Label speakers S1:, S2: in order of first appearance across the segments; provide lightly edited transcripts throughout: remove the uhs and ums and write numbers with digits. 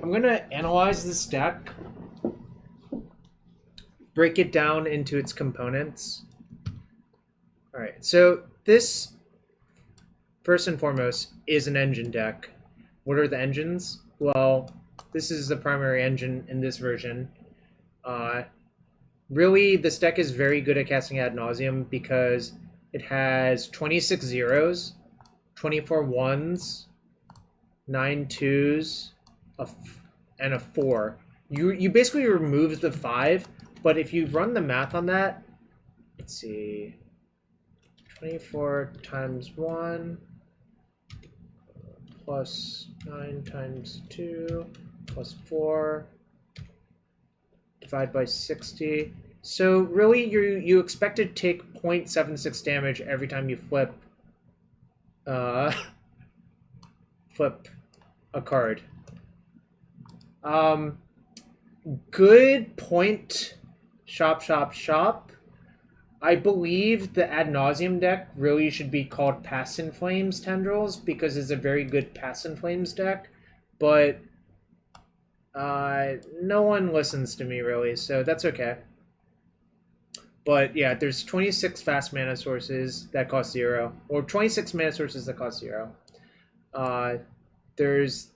S1: I'm going to analyze this deck, break it down into its components. All right, so this, first and foremost, is an engine deck. What are the engines? Well, this is the primary engine in this version. Really, this deck is very good at casting Ad Nauseam because it has 26 zeros, 24 ones, 9 twos, and a 4. You basically remove the 5, but if you run the math on that, let's see, 24 times 1 plus 9 times 2 plus 4 divide by 60. So really, you expect to take 0.76 damage every time you flip flip a card. Good point. Shop. I believe the Ad Nauseam deck really should be called Pass in Flames Tendrils because it's a very good Pass in Flames deck, but no one listens to me really, so that's okay. But yeah, there's 26 fast mana sources that cost 0, or 26 mana sources that cost 0. There's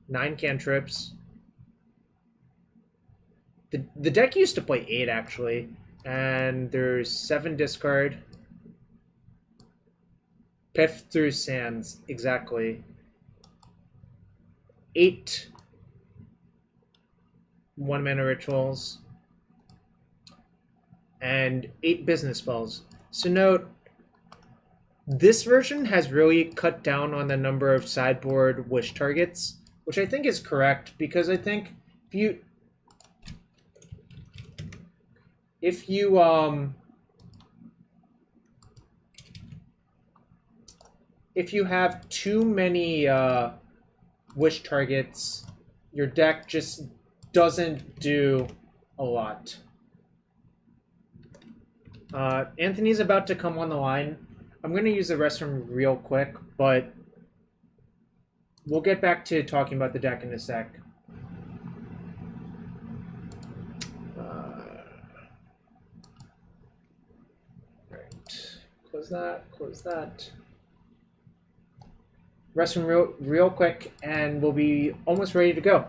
S1: 9 cantrips. The deck used to play 8 actually, and there's 7 discard. Piff through sands, exactly. 8 1-mana rituals, and 8 business spells. So note, this version has really cut down on the number of sideboard wish targets, which I think is correct, because I think if you have too many wish targets, your deck just doesn't do a lot. Anthony's about to come on the line. I'm going to use the restroom real quick, but we'll get back to talking about the deck in a sec. Right. Close that. Restroom real quick, and we'll be almost ready to go.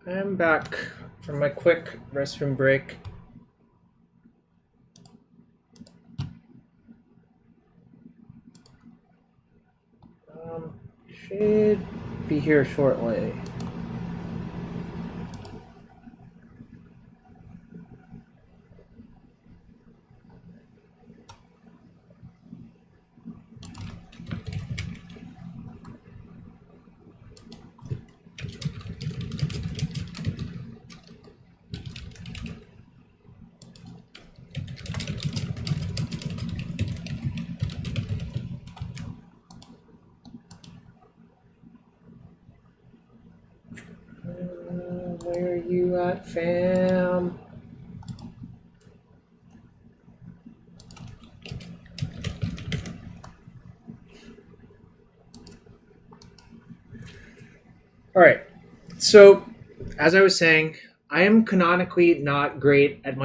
S1: I'm back from my quick restroom break. Should be here shortly. Where are you at, fam? Alright, so as I was saying, I am canonically not great at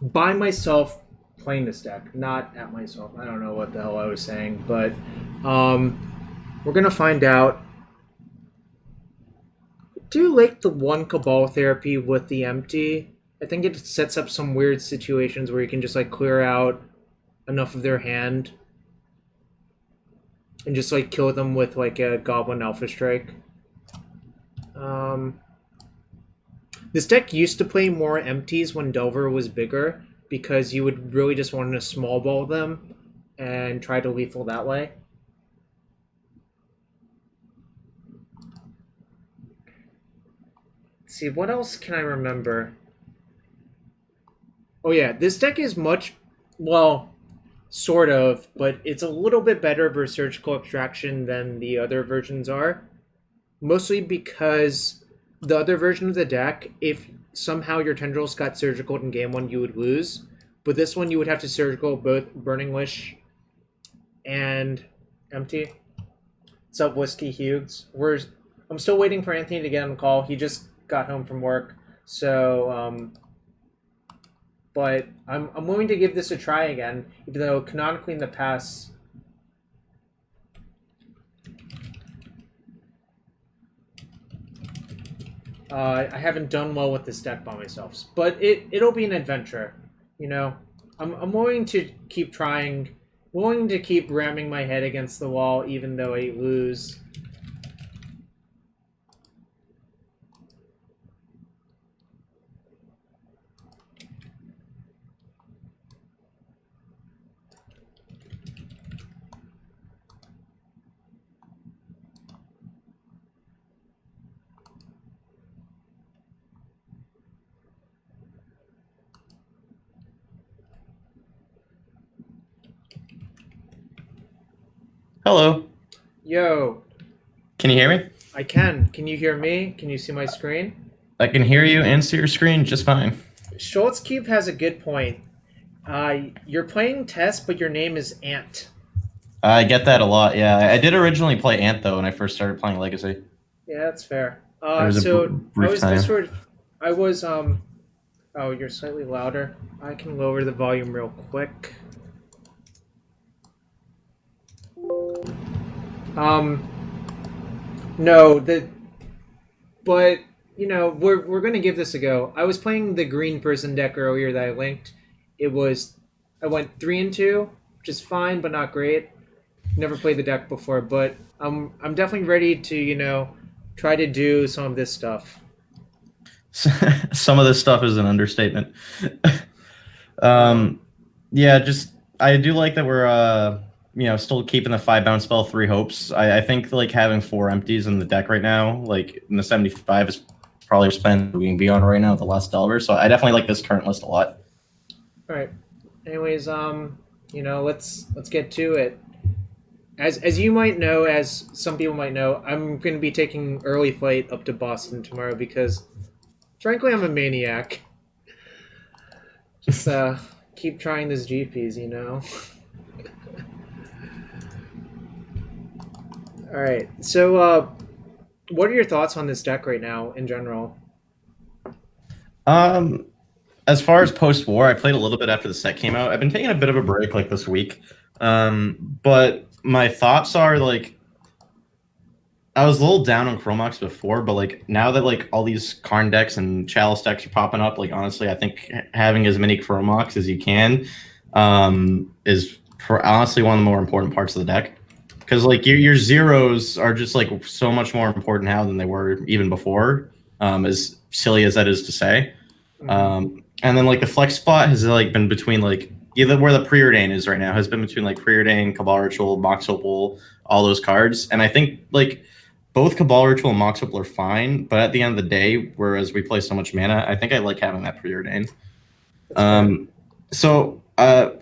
S1: by myself playing this deck, not at myself. I don't know what the hell I was saying, but we're gonna find out. Do you like the one Cabal Therapy with the empty? I think it sets up some weird situations where you can just like clear out enough of their hand and just like kill them with like a Goblin Alpha Strike. This deck used to play more empties when Delver was bigger because you would really just want to small ball them and try to lethal that way. Let's see, what else can I remember? Oh yeah, this deck is much, well, sort of, but it's a little bit better for Surgical Extraction than the other versions are. Mostly because the other version of the deck, if somehow your Tendrils got Surgical in game 1, you would lose. But this one, you would have to Surgical both Burning Wish and Empty. What's up, Whiskey Hughes? I'm still waiting for Anthony to get on the call. He just got home from work. So, but I'm willing to give this a try again, even though canonically in the past... I haven't done well with this deck by myself, but it'll be an adventure, you know. I'm willing to keep trying, willing to keep ramming my head against the wall, even though I lose.
S2: Hello.
S1: Yo.
S2: Can you hear me?
S1: I can. Can you hear me? Can you see my screen?
S2: I can hear you and see your screen just fine.
S1: Schultz Cube has a good point. You're playing Test, but your name is Ant.
S2: I get that a lot, yeah. I did originally play Ant, though, when I first started playing Legacy.
S1: Yeah, that's fair.
S2: Oh,
S1: you're slightly louder. I can lower the volume real quick. No, but you know, we're gonna give this a go. I was playing the green person deck earlier that I linked. I went 3-2, which is fine but not great. Never played the deck before, but I'm definitely ready to, you know, try to do some of this stuff.
S2: Some of this stuff is an understatement. Yeah, just I do like that we're you know, still keeping the 5-bounce spell, 3 hopes. I think like having 4 empties in the deck right now, like in the 75 is probably spent we can be on right now with the last Delver. So I definitely like this current list a lot.
S1: All right. Anyways, you know, let's get to it. As you might know, as some people might know, I'm going to be taking early flight up to Boston tomorrow because, frankly, I'm a maniac. Just keep trying these GPs, you know. All right. So, what are your thoughts on this deck right now in general?
S2: As far as post-war, I played a little bit after the set came out. I've been taking a bit of a break like this week. But my thoughts are like I was a little down on Chrome Mox before, but like now that like all these Karn decks and Chalice decks are popping up, like honestly, I think having as many Chrome Mox as you can is honestly one of the more important parts of the deck. Because like your zeros are just like so much more important now than they were even before, as silly as that is to say. And then like the flex spot has like been between like either where the Preordain is right now has been between like Preordain, Cabal Ritual, Mox Opal, all those cards. And I think like both Cabal Ritual and Mox Opal are fine, but at the end of the day, whereas we play so much mana, I think I like having that Preordain. So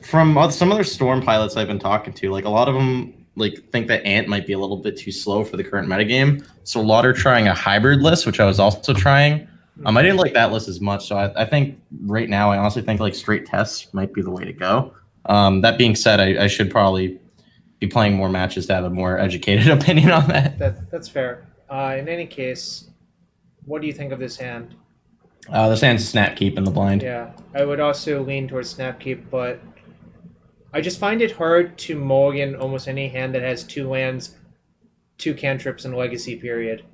S2: from some other Storm pilots I've been talking to, like a lot of them like think that Ant might be a little bit too slow for the current metagame. So a lot are trying a hybrid list, which I was also trying. I didn't like that list as much, so I think right now I honestly think like straight tests might be the way to go. That being said, I should probably be playing more matches to have a more educated opinion on that.
S1: That's fair. In any case, what do you think of this hand?
S2: This hand's Snap Keep in the blind.
S1: Yeah, I would also lean towards Snap Keep, but I just find it hard to mulligan almost any hand that has 2 lands, 2 cantrips, and Legacy period.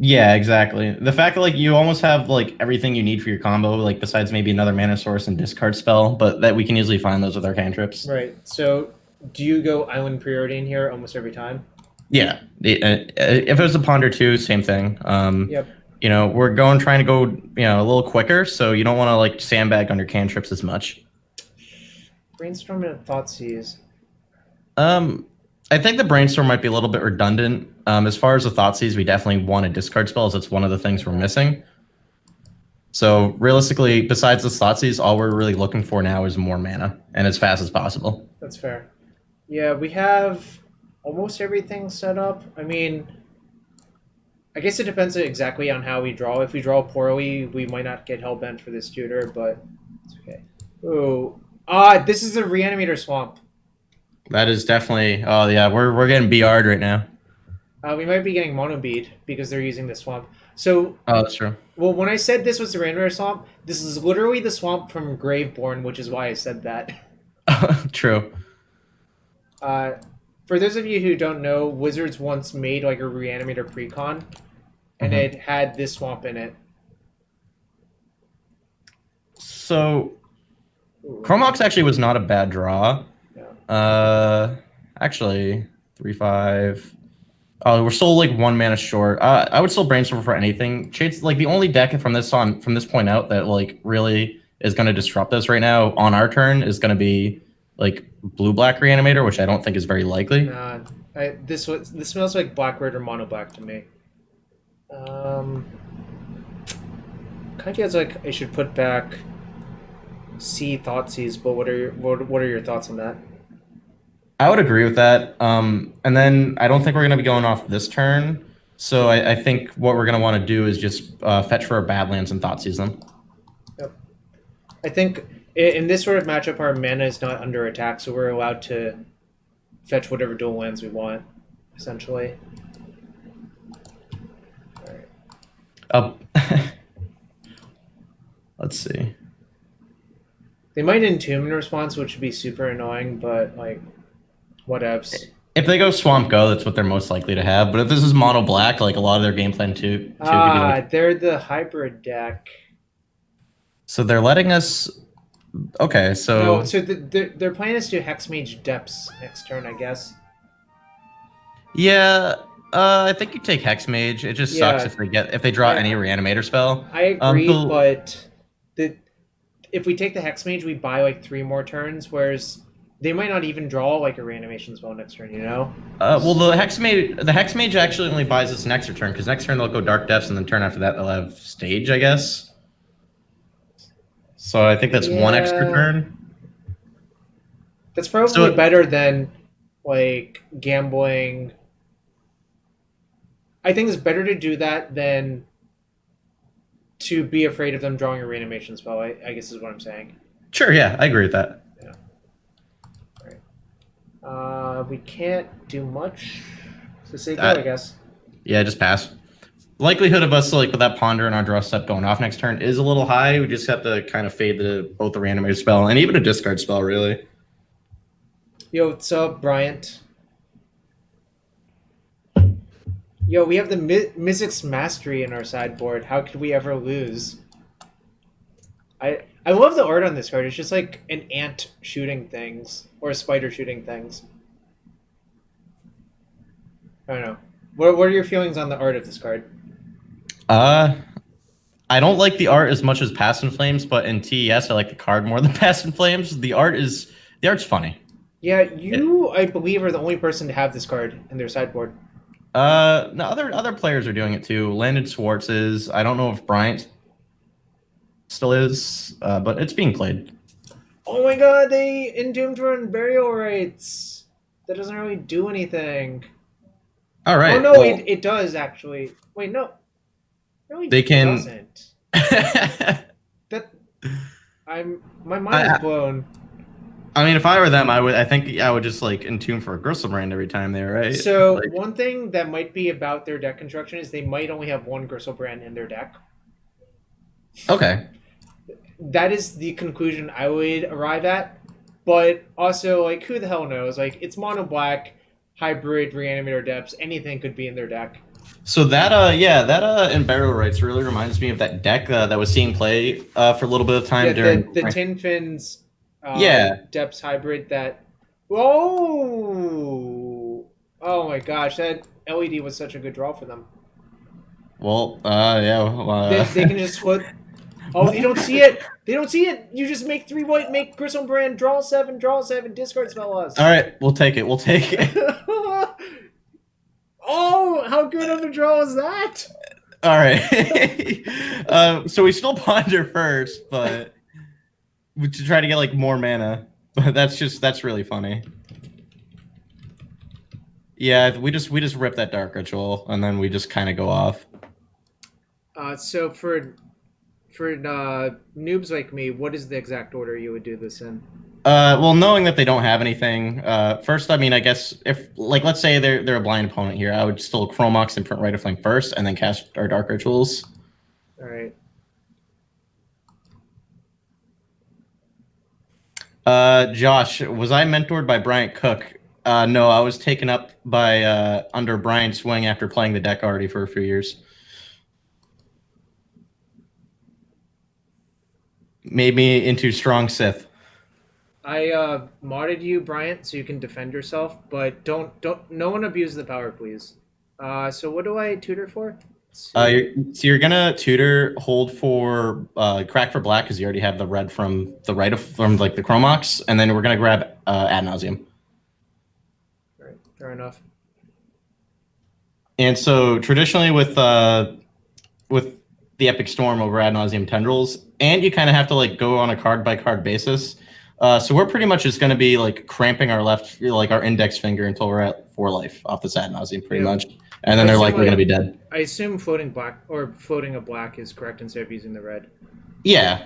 S2: Yeah, exactly. The fact that like you almost have like everything you need for your combo, like besides maybe another mana source and discard spell, but that we can easily find those with our cantrips.
S1: Right. So, do you go Island Preordain here almost every time?
S2: Yeah. If it was a Ponder 2, same thing.
S1: Yep.
S2: we're trying to go, a little quicker, so you don't want to like sandbag on your cantrips as much.
S1: Brainstorm and Thoughtseize.
S2: I think the Brainstorm might be a little bit redundant. As far as the Thoughtseize, we definitely want to discard spells. That's one of the things we're missing. So realistically, besides the Thoughtseize, all we're really looking for now is more mana, and as fast as possible.
S1: That's fair. Yeah, we have almost everything set up. I mean, I guess it depends exactly on how we draw. If we draw poorly, we might not get hellbent for this tutor, but it's okay. Ooh. This is a Reanimator Swamp.
S2: That is definitely... Oh, yeah, we're getting BR'd right now.
S1: We might be getting Mono Bead because they're using the Swamp. So...
S2: Oh, that's true.
S1: Well, when I said this was the Reanimator Swamp, this is literally the Swamp from Graveborn, which is why I said that.
S2: True.
S1: For those of you who don't know, Wizards once made like a Reanimator precon, and it had this swamp in it.
S2: So, Chrome Mox actually was not a bad draw. Yeah. Actually, 3/5. Oh, we're still like 1 mana short. I would still Brainstorm for anything. Shade's like the only deck from this point out that like really is going to disrupt us right now on our turn is going to be like blue-black Reanimator, which I don't think is very likely.
S1: Nah, this smells like black red or mono black to me. Kind of feels like I should put back Thoughtseize, but what are your thoughts on that?
S2: I would agree with that. And then I don't think we're going to be going off this turn. So I think what we're going to want to do is just fetch for our Badlands and Thoughtseize them.
S1: Yep. I think in this sort of matchup, our mana is not under attack, so we're allowed to fetch whatever dual lands we want, essentially. All right.
S2: Let's see.
S1: They might Entomb in response, which would be super annoying, but like, whatevs.
S2: If they go Swamp Go, that's what they're most likely to have. But if this is mono black, like a lot of their game plan too could be like...
S1: they're the hybrid deck.
S2: So they're letting us. Okay, so
S1: no, so their plan is to Hexmage Depths next turn, I guess.
S2: Yeah, I think you take Hexmage. It just sucks if they draw any Reanimator spell.
S1: I agree, but if we take the Hexmage, we buy like 3 more turns, whereas they might not even draw like a Reanimation spell next turn.
S2: Well, the Hexmage actually only buys us next turn because next turn they'll go Dark Depths, and then turn after that they'll have Stage, I guess. So I think that's 1 extra turn.
S1: That's probably better than like gambling. I think it's better to do that than to be afraid of them drawing a Reanimation spell, I guess is what I'm saying.
S2: Sure, yeah, I agree with that.
S1: Yeah. All right. We can't do much. So say go, I guess.
S2: Yeah, just pass. Likelihood of us like with that Ponder and our draw step going off next turn is a little high. We just have to kind of fade both the Reanimator spell and even a discard spell, really.
S1: Yo, what's up, Bryant? Yo, we have the Mizzix Mastery in our sideboard. How could we ever lose? I love the art on this card. It's just like an ant shooting things or a spider shooting things. I don't know. What are your feelings on the art of this card?
S2: I don't like the art as much as Past in Flames, but in TES I like the card more than Past in Flames. The art's funny.
S1: Yeah, I believe, are the only person to have this card in their sideboard.
S2: No, other players are doing it too. Landon Schwartz is. I don't know if Bryant still is, but it's being played.
S1: Oh my god, they Entombed run Burial Rites. That doesn't really do anything.
S2: All right.
S1: Oh no, it does actually. Wait, no. Really
S2: they can.
S1: Doesn't. My mind is blown.
S2: I mean, if I were them, I think I would just like Entomb for a Gristlebrand every time there, right?
S1: So
S2: like,
S1: one thing that might be about their deck construction is they might only have 1 Gristlebrand in their deck.
S2: Okay.
S1: That is the conclusion I would arrive at. But also, like, who the hell knows? Like, it's mono black, hybrid, Reanimator Depths, anything could be in their deck.
S2: So that in Burial Rites really reminds me of that deck that was seeing play for a little bit of time during
S1: the Tin Fins Depths hybrid that... Oh my gosh, that LED was such a good draw for them.
S2: Well, yeah.
S1: They can just flip. Oh, they don't see it. They don't see it. You just make 3 white, make Grissom Brand, draw 7, discard spell us.
S2: All right, we'll take it. We'll take it.
S1: Oh, how good of a draw is that?
S2: All right. So we still ponder first, but to try to get like more mana. But that's really funny. Yeah, we just rip that Dark Ritual and then we just kind of go off.
S1: So for noobs like me, what is the exact order you would do this in?
S2: Well, knowing that they don't have anything, first, I mean, I guess if, like, let's say they're a blind opponent here, I would still Chrome Mox and print Rite of Flame first, and then cast our Dark Rituals.
S1: All right.
S2: Josh, was I mentored by Bryant Cook? No, I was taken up by under Brian's wing after playing the deck already for a few years. Made me into strong Sith.
S1: I modded you, Bryant, so you can defend yourself, but don't no one abuse the power, please. So what do I tutor for?
S2: So you're gonna tutor, hold for crack for black because you already have the red from like the Chrome Mox, and then we're gonna grab Ad Nauseam.
S1: All right, fair enough.
S2: And so traditionally with the Epic Storm over Ad Nauseam Tendrils, and you kind of have to like go on a card by card basis. So we're pretty much just going to be like cramping our our index finger until we're at 4 life off this Ad Nauseam, pretty much, and then they're likely going to be dead.
S1: I assume floating a black is correct instead of using the red.
S2: Yeah.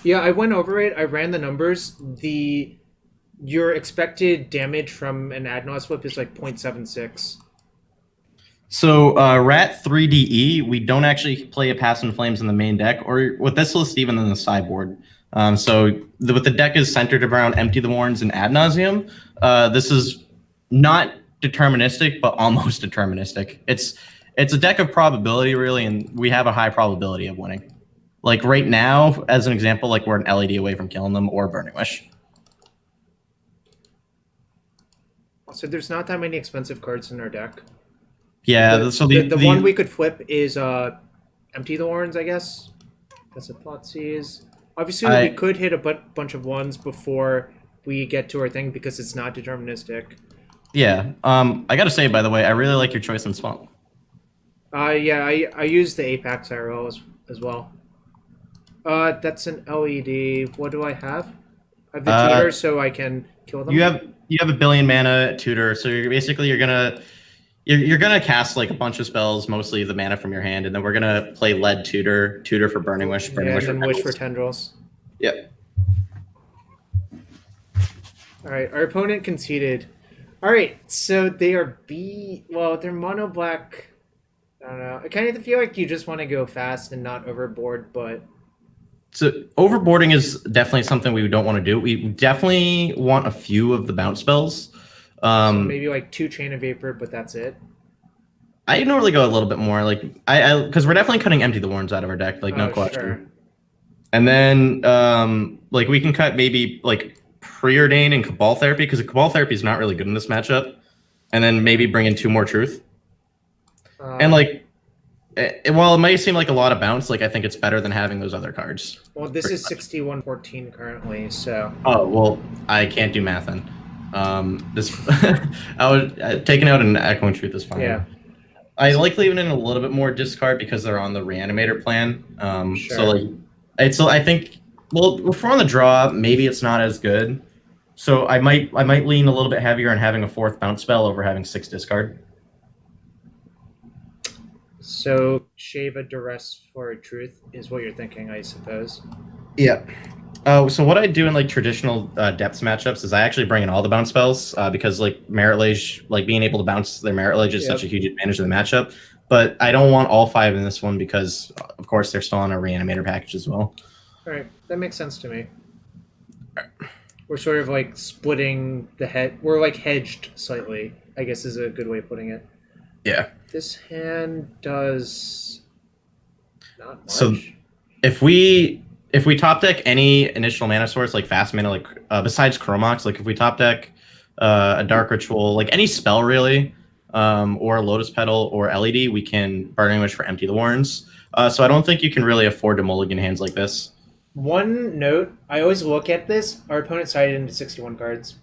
S1: Yeah, I went over it. I ran the numbers. Your expected damage from an Ad Naus flip is like 0.76.
S2: So Rat 3DE, we don't actually play a Pass and Flames in the main deck, or with this list even in the sideboard. So with the deck is centered around Empty the Warrens and Ad Nauseam. This is not deterministic, but almost deterministic. It's a deck of probability, really, and we have a high probability of winning. Like right now, as an example, like we're an LED away from killing them or Burning Wish.
S1: So there's not that many expensive cards in our deck.
S2: Yeah,
S1: the one we could flip is Empty the Warrens, I guess. That's a Thoughtseize. Obviously, we could hit a bunch of ones before we get to our thing because it's not deterministic.
S2: Yeah. I gotta say, by the way, I really like your choice on Swamp.
S1: Yeah, I use the Apex IRL as well. That's an LED. What do I have? I have the tutor, so I can kill them.
S2: You have a billion mana tutor, so you're gonna cast like a bunch of spells, mostly the mana from your hand, and then we're gonna play lead tutor for Burning Wish,
S1: and then Wish for Tendrils.
S2: Yep.
S1: All right, our opponent conceded. All right, so they are they're mono black. I don't know. I kind of feel like you just want to go fast and not overboard, but.
S2: So overboarding is definitely something we don't want to do. We definitely want a few of the bounce spells.
S1: So maybe like 2 Chain of Vapor, but that's it.
S2: I normally go a little bit more, like because we're definitely cutting Empty the Warrens out of our deck, like no question.
S1: Sure.
S2: And then like we can cut maybe like Preordain and Cabal Therapy because Cabal Therapy is not really good in this matchup, and then maybe bring in 2 more Truth. And like, while it might seem like a lot of bounce, like I think it's better than having those other cards.
S1: Well, this is 61-14 currently, so.
S2: Oh well, I can't do math then. This I was taking out an Echoing Truth is fine.
S1: Yeah.
S2: I like leaving in a little bit more discard because they're on the Reanimator plan.
S1: Sure.
S2: So like, I think if we're on the draw, maybe it's not as good. So I might lean a little bit heavier on having a 4th bounce spell over having 6 discard.
S1: So shave a Duress for a Truth is what you're thinking, I suppose.
S2: Yeah. So what I do in like traditional depths matchups is I actually bring in all the bounce spells because like Merit Lage, like being able to bounce their Merit Lage is such a huge advantage of the matchup. But I don't want all 5 in this one because of course they're still on a Reanimator package as well.
S1: All right, that makes sense to me. We're sort of like splitting the head. We're like hedged slightly, I guess is a good way of putting it.
S2: Yeah.
S1: This hand does not much.
S2: So if we top deck any initial mana source, like fast mana, like besides Chrome Mox, like if we top deck a Dark Ritual, like any spell really, or Lotus Petal or LED, we can Burning Wish for Empty the Warrens. So I don't think you can really afford to mulligan hands like this.
S1: One note, I always look at this. Our opponent sided into 61 cards.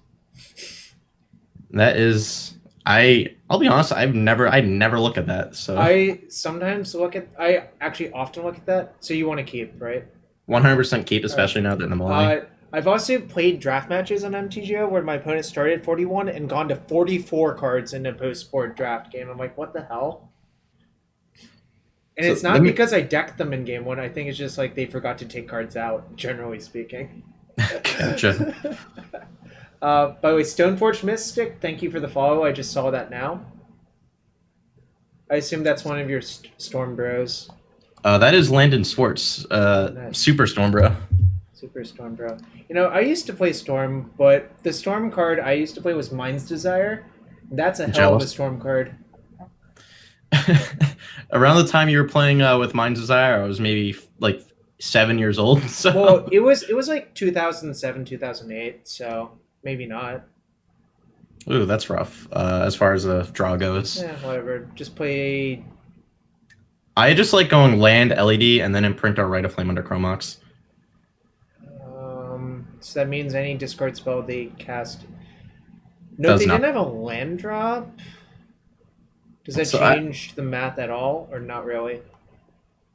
S2: That is, I'll be honest, I never look at that. So
S1: I actually often look at that. So you want to keep, right?
S2: 100% keep, especially now that in the mulligan.
S1: I've also played draft matches on MTGO where my opponent started 41 and gone to 44 cards in a post-board draft game. I'm like, what the hell? And so it's not because I decked them in game one. I think it's just like they forgot to take cards out, generally speaking.
S2: Gotcha.
S1: By the way, Stoneforge Mystic, thank you for the follow. I just saw that now. I assume that's one of your Storm Bros.
S2: That is Landon Swartz, nice. Super Storm Bro.
S1: Super Storm Bro. You know, I used to play Storm, but the Storm card I used to play was Mind's Desire. That's a hell of a Storm card.
S2: Around the time you were playing with Mind's Desire, I was maybe like 7 years old. So.
S1: Well, it was like 2007, 2008, so maybe not.
S2: Ooh, that's rough. As far as the draw goes.
S1: Yeah, whatever. Just play.
S2: I just like going land, LED, and then imprint our Rite of Flame under Chrome Mox.
S1: So that means any discard spell they cast. No, they didn't have a land drop. Does that change the math at all, or not really?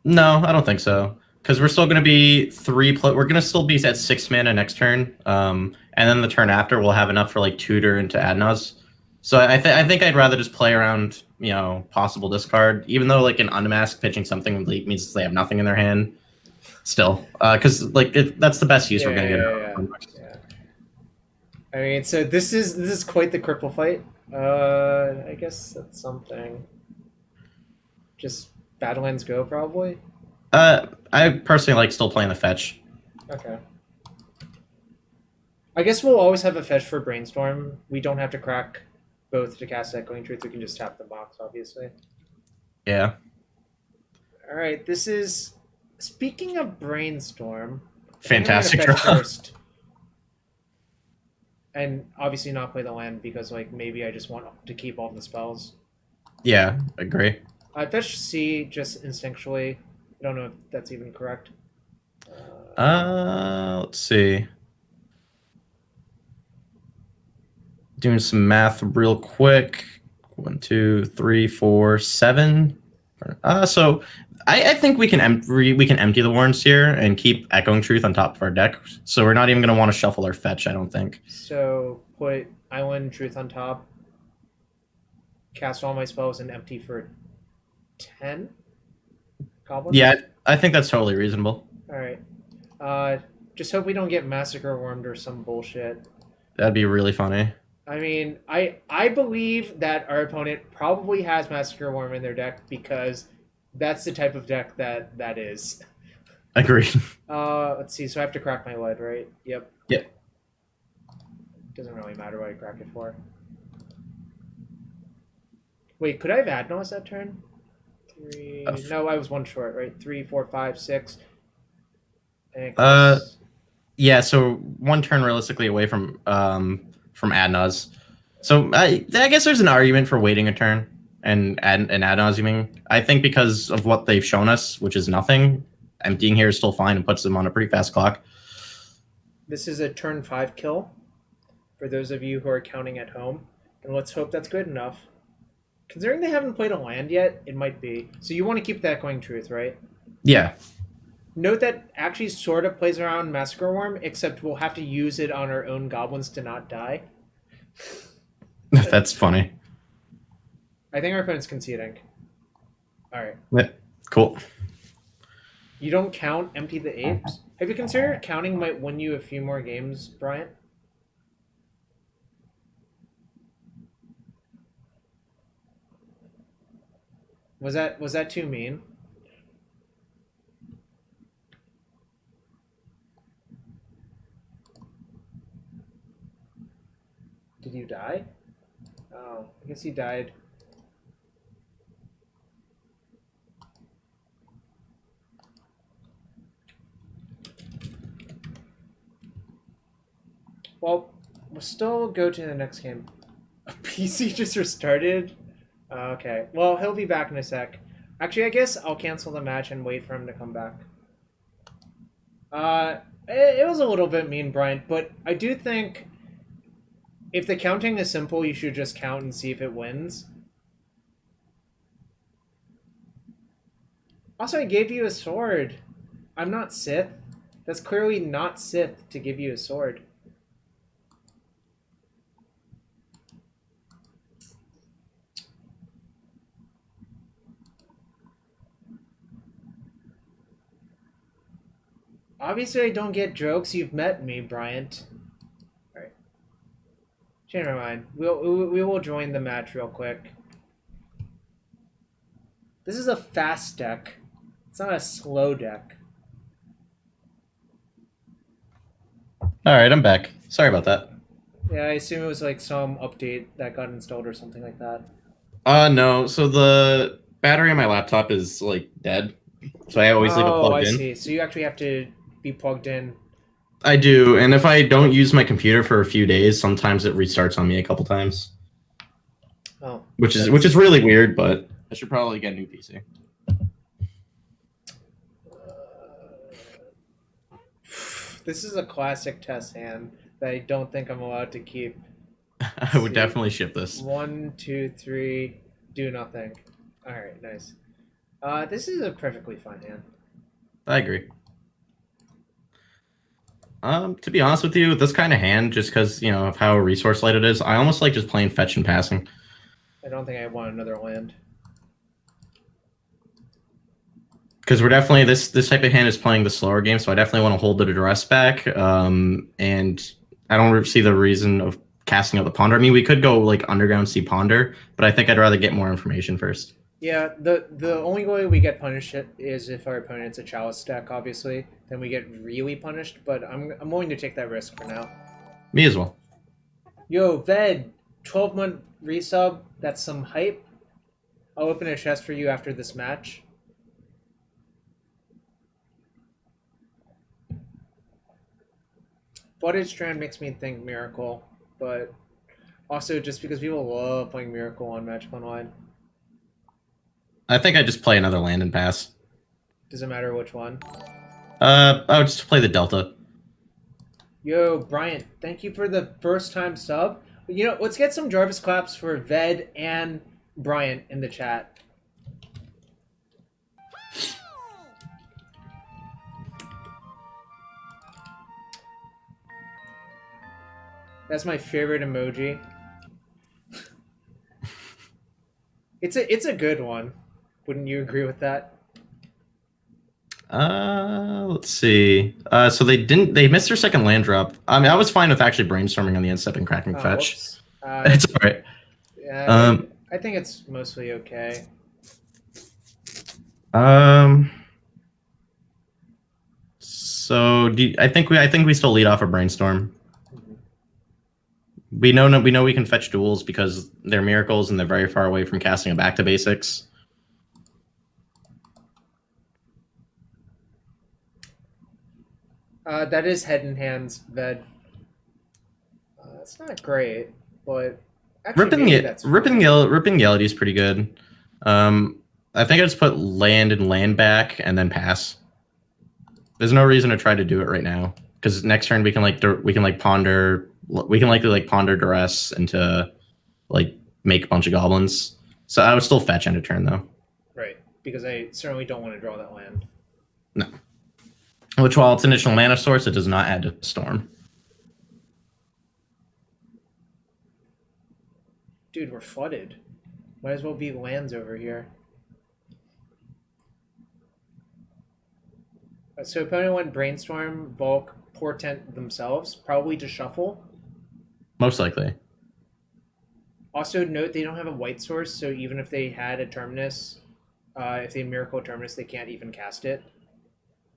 S2: No, I don't think so. Because we're still going to be we're going to still be at 6 mana next turn, and then the turn after we'll have enough for like Tutor into Ad Nauseam. So I think I'd rather just play around, possible discard, even though like an Unmask pitching something means they have nothing in their hand. Still, because that's the best use we're going to get.
S1: Yeah. I mean, so this is quite the cripple fight. I guess that's something. Just Badlands go probably.
S2: I personally like still playing the fetch.
S1: Okay. I guess we'll always have a fetch for Brainstorm. We don't have to crack both to cast Echoing Truth. We can just tap the box, obviously.
S2: Yeah.
S1: All right. This is speaking of Brainstorm.
S2: Fantastic draw.
S1: First. And obviously not play the land because maybe I just want to keep all the spells.
S2: Yeah, agree.
S1: I fetch C just instinctually. I don't know if that's even correct.
S2: Let's see. Doing some math real quick. 1, 2, 3, 4, 7. So I think we can empty the Warrens here and keep Echoing Truth on top of our deck. So we're not even going to want to shuffle our fetch, I don't think.
S1: So put Island Truth on top. Cast all my spells and empty for 10 goblins?
S2: Yeah, I think that's totally reasonable.
S1: All right. Just hope we don't get Massacre Wormed or some bullshit.
S2: That'd be really funny.
S1: I mean, I believe that our opponent probably has Massacre Worm in their deck because that's the type of deck that is.
S2: Agreed.
S1: Let's see. So I have to crack my lead, right? Yep.
S2: Yep.
S1: Doesn't really matter what I crack it for. Wait, could I have Ad Nauseam that turn? 3. No, I was one short, right? 3, 4, 5, 6.
S2: Yeah. So one turn realistically away from Ad Nauseam. So I guess there's an argument for waiting a turn and Ad Nauseaming. I think because of what they've shown us, which is nothing, emptying here is still fine and puts them on a pretty fast clock.
S1: This is a turn 5 kill for those of you who are counting at home, and let's hope that's good enough. Considering they haven't played a land yet, it might be. So you want to keep that Echoing Truth, right?
S2: Yeah.
S1: Note that actually sort of plays around Massacre Worm, except we'll have to use it on our own goblins to not die.
S2: That's funny.
S1: I think our opponent's conceding. All right.
S2: Yeah. Cool.
S1: You don't count Empty the Apes? Have you considered counting might win you a few more games, Bryant? Was that too mean? Did you die? Oh, I guess he died. Well, we'll still go to the next game. PC just restarted. Okay. Well, he'll be back in a sec. Actually, I guess I'll cancel the match and wait for him to come back. It was a little bit mean, Bryant, but I do think if the counting is simple, you should just count and see if it wins. Also, I gave you a sword. I'm not Sith. That's clearly not Sith to give you a sword. Obviously, I don't get jokes. You've met me, Bryant. Alright. Change my mind. We will join the match real quick. This is a fast deck. It's not a slow deck.
S2: Alright, I'm back. Sorry about that.
S1: Yeah, I assume it was like some update that got installed or something like that.
S2: No. So the battery on my laptop is like dead. So I always leave it plugged in.
S1: I see. So you actually have to be plugged in.
S2: I do, and if I don't use my computer for a few days, sometimes it restarts on me a couple times.
S1: Oh.
S2: Which is really weird, but I should probably get a new PC.
S1: This is a classic test hand that I don't think I'm allowed to keep.
S2: I would definitely ship this.
S1: 1, 2, 3, do nothing. Alright, nice. This is a perfectly fine hand.
S2: I agree. To be honest with you, with this kind of hand, just because, you know, of how resource light it is, I almost like just playing fetch and passing.
S1: I don't think I want another land.
S2: Because we're definitely, this type of hand is playing the slower game, so I definitely want to hold the Duress back, and I don't see the reason of casting out the Ponder. I mean, we could go, like, Underground Sea Ponder, but I think I'd rather get more information first.
S1: Yeah, the only way we get punished is if our opponent's a Chalice deck, obviously. Then we get really punished, but I'm willing to take that risk for now.
S2: Me as well.
S1: Yo, Ved, 12-month resub, that's some hype. I'll open a chest for you after this match. Flooded Strand makes me think Miracle, but also just because people love playing Miracle on Magic Online.
S2: I think I just play another land and pass.
S1: Doesn't matter which one.
S2: I would just play the Delta.
S1: Yo, Bryant, thank you for the first time sub. You know, let's get some Jarvis claps for Ved and Bryant in the chat. That's my favorite emoji. It's a good one. Wouldn't you agree with that?
S2: Let's see. So they missed their second land drop. I mean, I was fine with actually brainstorming on the end step and cracking fetch. It's all right.
S1: Yeah, I think it's mostly okay.
S2: So I think we still lead off a brainstorm. We know we can fetch duels because they're miracles and they're very far away from casting a back to basics.
S1: That is head and hands, Ved. That's not great, but actually
S2: Ripping Reality is pretty good. I think I just put land and land back and then pass. There's no reason to try to do it right now because next turn we can ponder Duress into like make a bunch of goblins. So I would still fetch end of turn though.
S1: Right, because I certainly don't want to draw that land.
S2: No. Which, while it's an additional mana source, it does not add to Storm.
S1: Dude, we're flooded. Might as well be lands over here. So opponent went Brainstorm, Volk, Portent themselves, probably to shuffle.
S2: Most likely.
S1: Also note they don't have a white source, so even if they had a Terminus, if they Miracle Terminus, they can't even cast it.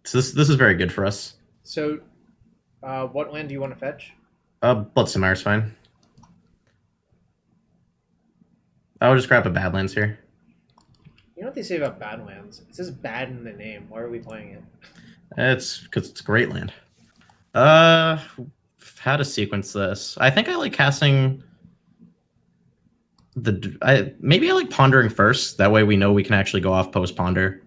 S2: So this is very good for us.
S1: So, what land do you want to fetch?
S2: Bloodstained Mire is fine. I would just grab a Badlands here.
S1: You know what they say about Badlands? It says bad in the name. Why are we playing it?
S2: It's because it's a great land. How to sequence this? I think I like casting. maybe I like pondering first. That way we know we can actually go off post ponder,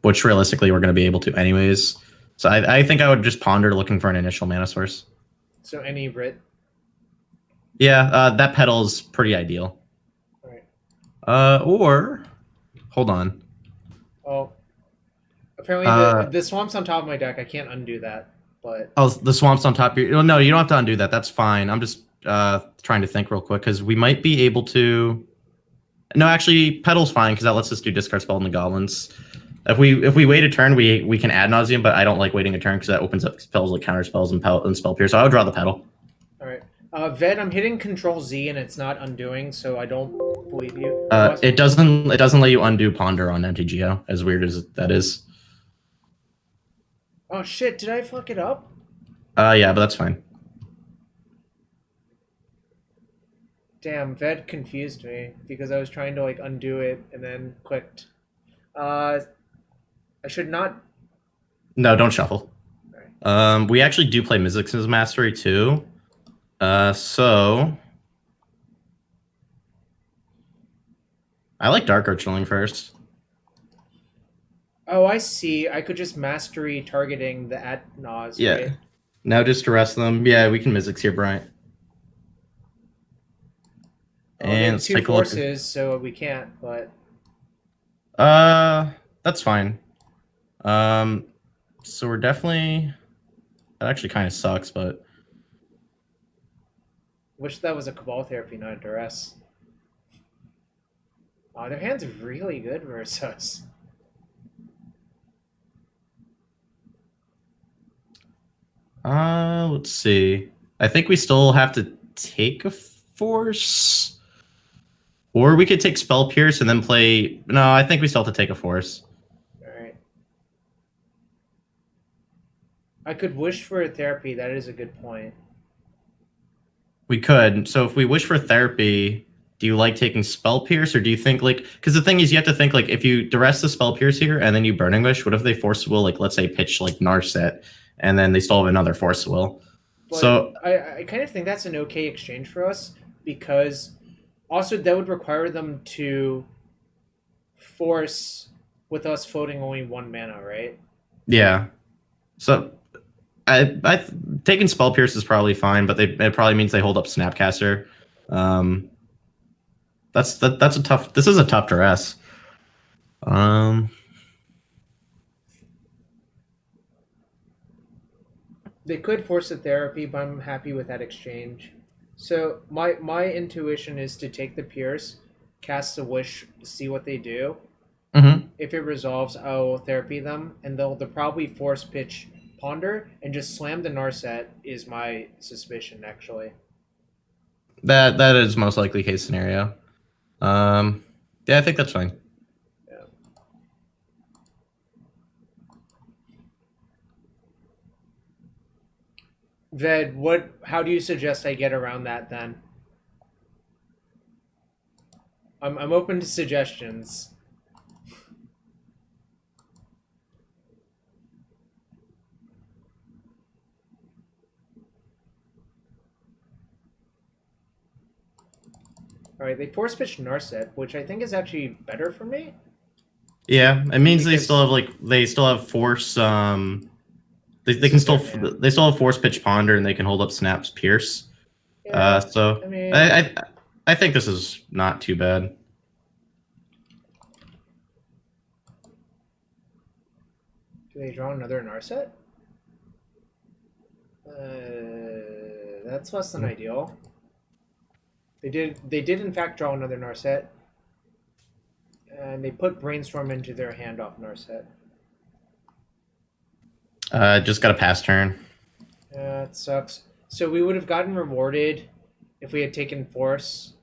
S2: which realistically we're going to be able to anyways. So I think I would just ponder looking for an initial mana source.
S1: So any Rit.
S2: Yeah, that petal is pretty ideal.
S1: All right.
S2: Or hold on.
S1: Oh, apparently the swamp's on top of my deck. I can't undo that. But
S2: the swamp's on top of your. No, you don't have to undo that. That's fine. I'm just trying to think real quick because we might be able to. No, actually, petal's fine because that lets us do discard spell in the goblins. If we wait a turn, we can Ad Nauseam, but I don't like waiting a turn because that opens up spells like counter spells and spell pierce. So I would draw the petal.
S1: All right, Ved, I'm hitting Control Z and it's not undoing, so I don't believe you.
S2: It doesn't let you undo ponder on MTGO, as weird as that is.
S1: Oh shit! Did I fuck it up?
S2: Yeah, but that's fine.
S1: Damn, Ved confused me because I was trying to like undo it and then clicked. I should not.
S2: No, don't shuffle.
S1: Right.
S2: We actually do play Mizzix's Mastery too. So I like Dark Archilling first.
S1: Oh, I see. I could just mastery targeting the Ad Nauseam.
S2: Yeah.
S1: Right?
S2: Now just arrest them. Yeah, we can Mizzix here, Bryant.
S1: And let's two forces, so we can't. But
S2: that's fine. So we're definitely. That actually kind of sucks, but.
S1: Wish that was a Cabal Therapy, not a Duress. Oh, their hand's really good versus us.
S2: Let's see. I think we still have to take a force. Or we could take Spell Pierce and then play... No, I think we still have to take a force.
S1: Alright. I could wish for a therapy. That is a good point.
S2: We could. So if we wish for therapy, do you like taking Spell Pierce, or do you think, like... Because the thing is, you have to think, like, if you duress the Spell Pierce here and then you Burning Wish, what if they Force Will, like, let's say, pitch, like, Narset, and then they still have another Force Will?
S1: But
S2: so
S1: I kind of think that's an okay exchange for us, because... Also, that would require them to force with us floating only 1 mana, right?
S2: Yeah. So, I taking Spell Pierce is probably fine, but it probably means they hold up Snapcaster. That's a tough. This is a tough duress.
S1: They could force a therapy, but I'm happy with that exchange. So my intuition is to take the Pierce, cast a Wish, see what they do.
S2: Mm-hmm.
S1: If it resolves, I'll therapy them, and they'll probably force pitch Ponder and just slam the Narset is my suspicion, actually.
S2: That is most likely case scenario. Yeah, I think that's fine.
S1: Yeah. Ved, how do you suggest I get around that then? I'm open to suggestions. All right, they force pitch Narset, which I think is actually better for me.
S2: Yeah, it means they still have force. They can still have force pitch Ponder, and they can hold up Snap's Pierce.
S1: Yeah,
S2: so
S1: I mean,
S2: I think this is not too bad.
S1: Do they draw another Narset? That's less than ideal. They did in fact draw another Narset. And they put Brainstorm into their hand off Narset.
S2: Just got a pass turn.
S1: Yeah, it sucks. So we would have gotten rewarded if we had taken Force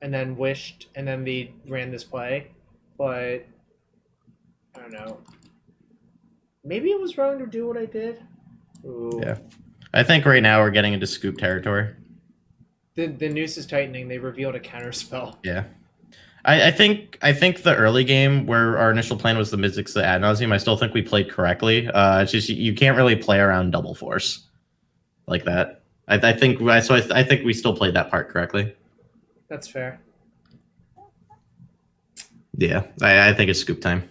S1: and then wished and then they ran this play. But I don't know. Maybe it was wrong to do what I did. Ooh.
S2: Yeah. I think right now we're getting into scoop territory.
S1: The noose is tightening. They revealed a counter spell.
S2: Yeah. I think the early game where our initial plan was the Mizzix, the Ad Nauseam, I still think we played correctly. It's just you can't really play around double force like that. I think we still played that part correctly.
S1: That's fair.
S2: Yeah, I think it's scoop time.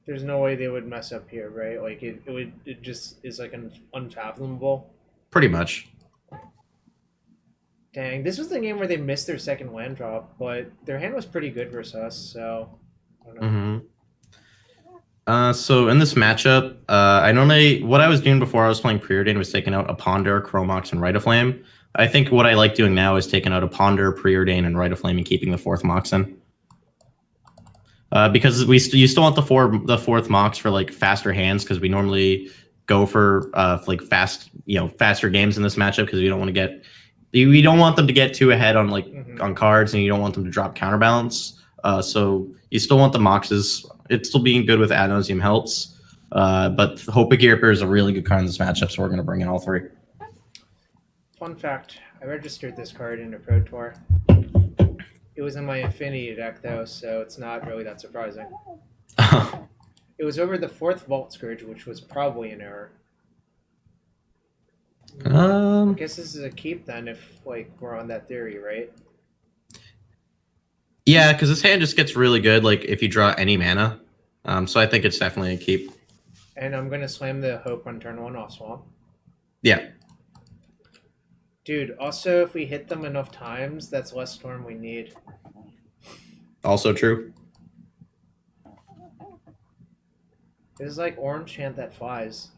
S1: There's no way they would mess up here, right? Like it just is like an unfathomable.
S2: Pretty much.
S1: Dang, this was the game where they missed their second land drop, but their hand was pretty good versus us, so I don't know.
S2: Mm-hmm. So in this matchup, what I was doing before I was playing Preordain was taking out a Ponder, Chrome Mox, and Rite of Flame. I think what I like doing now is taking out a Ponder, Preordain, and Rite of Flame and keeping the fourth Mox in. Because you still want the fourth Mox for like faster hands, because we normally go for like faster games in this matchup, because we don't want them to get too ahead on on cards, and you don't want them to drop counterbalance. So you still want the Moxes. It's still being good with Ad Nauseam helps. But Hope of Ghirapur is a really good card in this matchup, so we're going to bring in all three.
S1: Fun fact, I registered this card in a Pro Tour. It was in my Infinity deck, though, so it's not really that surprising. It was over the fourth Vault Scourge, which was probably an error. I guess this is a keep, then, if we're on that theory, right?
S2: Yeah, because this hand just gets really good, like, if you draw any mana. So I think it's definitely a keep.
S1: And I'm going to slam the Hope on turn 1 off Swamp.
S2: Yeah.
S1: Dude, also, if we hit them enough times, that's less Storm we need.
S2: Also true.
S1: This is like Orange Chant that flies.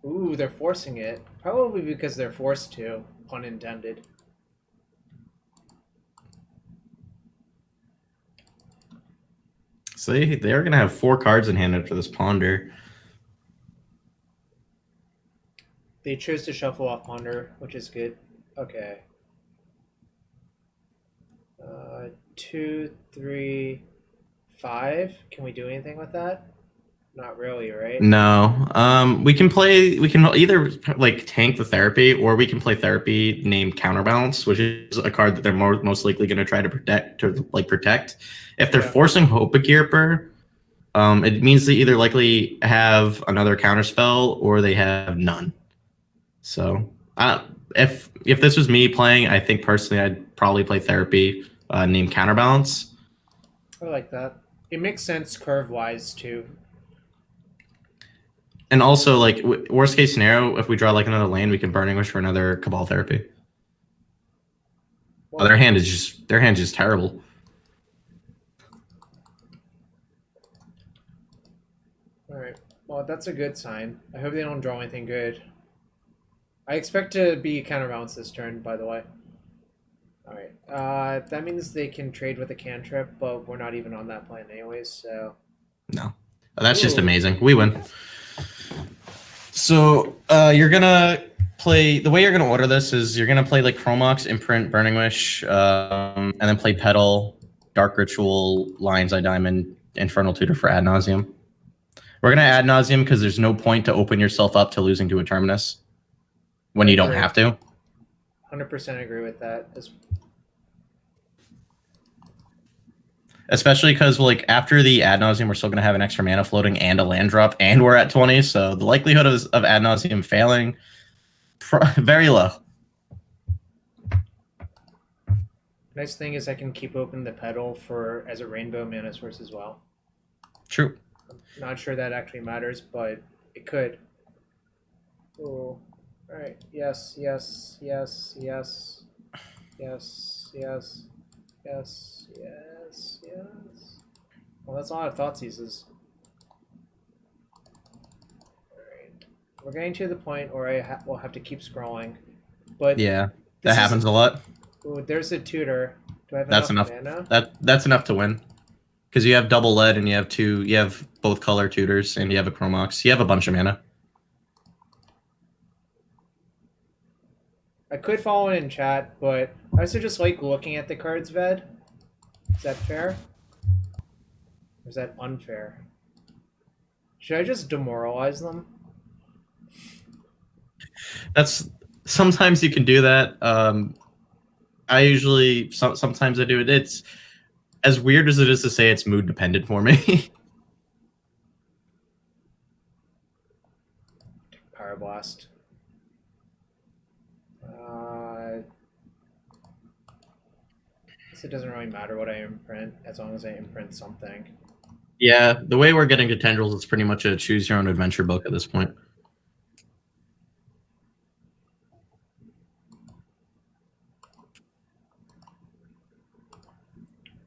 S1: Ooh, they're forcing it. Probably because they're forced to, pun intended.
S2: So they're going to have 4 cards in hand after this Ponder.
S1: They chose to shuffle off Ponder, which is good. Okay. 2, 3, 5. Can we do anything with that? Not really, right?
S2: No. We can either like tank the therapy, or we can play therapy named Counterbalance, which is a card that they're most likely going to try to protect. If they're forcing Hope of Ghirapur, it means they either likely have another counterspell or they have none. So if this was me playing, I think personally I'd probably play therapy named Counterbalance.
S1: I like that. It makes sense curve-wise, too.
S2: And also, like, worst case scenario, if we draw like another land, we can Burning Wish for another Cabal Therapy. Well, their hand is just terrible.
S1: All right. Well, that's a good sign. I hope they don't draw anything good. I expect to be counterbalanced this turn, by the way. All right. That means they can trade with a cantrip, but we're not even on that plan anyways, so...
S2: No. That's just amazing. We win. So you're gonna play. The way you're gonna order this is you're gonna play like Chrome Mox, Imprint, Burning Wish, and then play Petal, Dark Ritual, Lion's Eye Diamond, Infernal Tutor for Ad Nauseam. We're gonna Ad Nauseam because there's no point to open yourself up to losing to a Terminus when you don't have to.
S1: 100% agree with that.
S2: Especially because, like, after the Ad Nauseam, we're still going to have an extra mana floating and a land drop, and we're at 20, so the likelihood of Ad Nauseam failing, very low.
S1: Nice thing is I can keep open the Petal as a rainbow mana source as well.
S2: True.
S1: I'm not sure that actually matters, but it could. Oh, all right. Yes, yes, yes, yes, yes, yes, yes, yes, yes. Well, that's a lot of Thoughtseizes. Alright. We're getting to the point where I will have to keep scrolling. But
S2: yeah, that happens a lot.
S1: Ooh, there's a tutor. Do I have
S2: enough mana? That's enough to win. Because you have double lead and you have both color tutors and you have a Chrome Mox. You have a bunch of mana.
S1: I could follow it in chat, but I also just like looking at the cards, Ved. Is that fair? Or is that unfair? Should I just demoralize them?
S2: Sometimes you can do that. I usually sometimes I do it. It's as weird as it is to say, it's mood dependent for me.
S1: Power Blast. it doesn't really matter what I imprint as long as I imprint something.
S2: Yeah, the way we're getting to Tendrils, it's pretty much a choose your own adventure book at this point.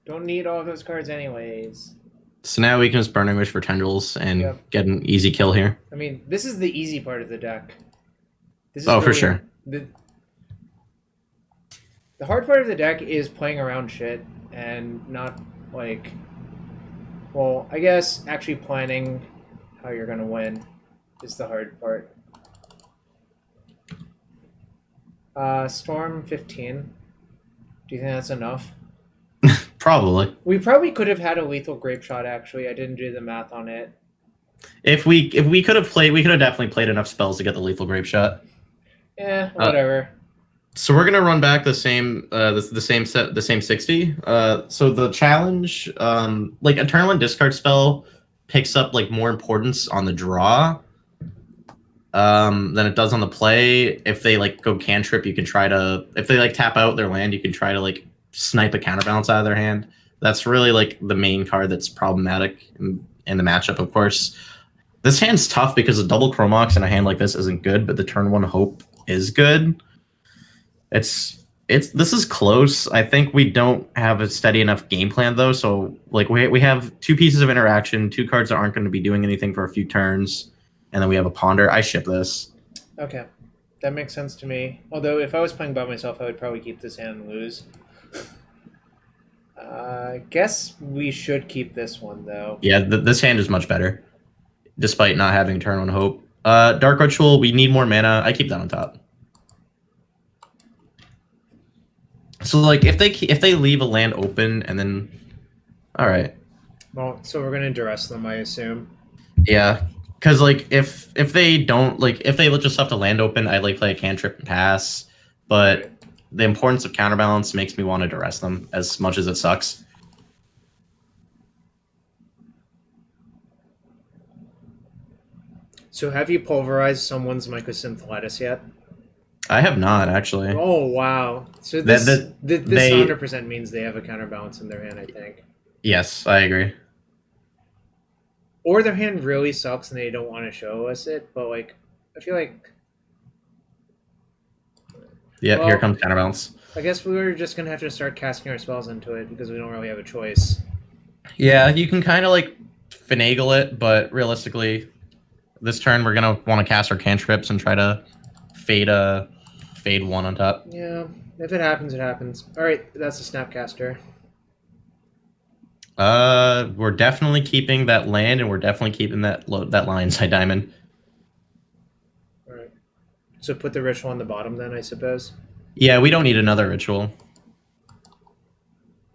S1: Don't need all those cards anyways.
S2: So now we can just Burning Wish for Tendrils and get an easy kill here.
S1: I mean, this is the easy part of the deck. This is
S2: Oh, for sure.
S1: The hard part of the deck is playing around shit and not, like... Well, I guess actually planning how you're going to win is the hard part. Storm 15. Do you think that's enough?
S2: Probably.
S1: We probably could have had a lethal Grapeshot, actually. I didn't do the math on it.
S2: If we could have played, we could have definitely played enough spells to get the lethal Grapeshot.
S1: Yeah, whatever.
S2: So we're gonna run back the same the same 60. So the challenge, like a turn one discard spell picks up like more importance on the draw than it does on the play. If they like go cantrip, you can try to, if they like tap out their land, you can try to like snipe a counterbalance out of their hand. That's really like the main card that's problematic in the matchup, of course. This hand's tough because a double Chrome Mox in a hand like this isn't good, but the turn one Hope is good. This is close. I think we don't have a steady enough game plan though. So like we have two pieces of interaction, two cards that aren't going to be doing anything for a few turns, and then we have a Ponder. I ship this.
S1: Okay, that makes sense to me. Although if I was playing by myself, I would probably keep this hand and lose. Guess we should keep this one though.
S2: Yeah, this hand is much better, despite not having turn one Hope. Dark Ritual, we need more mana. I keep that on top. So like if they leave a land open and then, all right.
S1: Well, so we're gonna duress them, I assume.
S2: Yeah, because like if they don't, like if they just left a land open, I'd like play a cantrip and pass. But the importance of counterbalance makes me want to duress them as much as it sucks.
S1: So have you pulverized someone's Mycosynth Lettuce yet?
S2: I have not, actually.
S1: Oh, wow. So this 100% means they have a counterbalance in their hand, I think.
S2: Yes, I agree.
S1: Or their hand really sucks and they don't want to show us it, but, like, I feel like...
S2: Yeah, well, here comes counterbalance.
S1: I guess we're just going to have to start casting our spells into it because we don't really have a choice.
S2: Yeah, you can kind of, like, finagle it, but realistically, this turn we're going to want to cast our cantrips and try to fade one on top.
S1: Yeah, if it happens, it happens. All right, that's a Snapcaster.
S2: We're definitely keeping that land, and we're definitely keeping that Lionside Diamond.
S1: All right. So put the ritual on the bottom, then I suppose.
S2: Yeah, we don't need another ritual.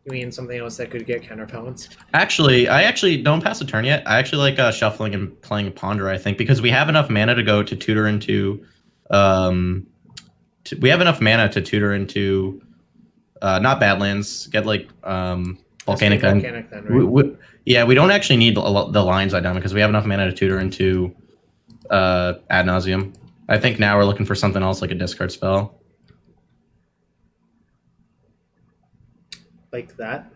S1: You mean something else that could get counterbalance?
S2: Actually, I actually don't pass a turn yet. I actually like shuffling and playing a Ponder. I think because we have enough mana to go to tutor into. We have enough mana to tutor into, not Badlands. Get like Volcanic Island.
S1: Then, right?
S2: Yeah, we don't actually need the Lionside Diamond because we have enough mana to tutor into Ad Nauseam. I think now we're looking for something else like a discard spell.
S1: Like that?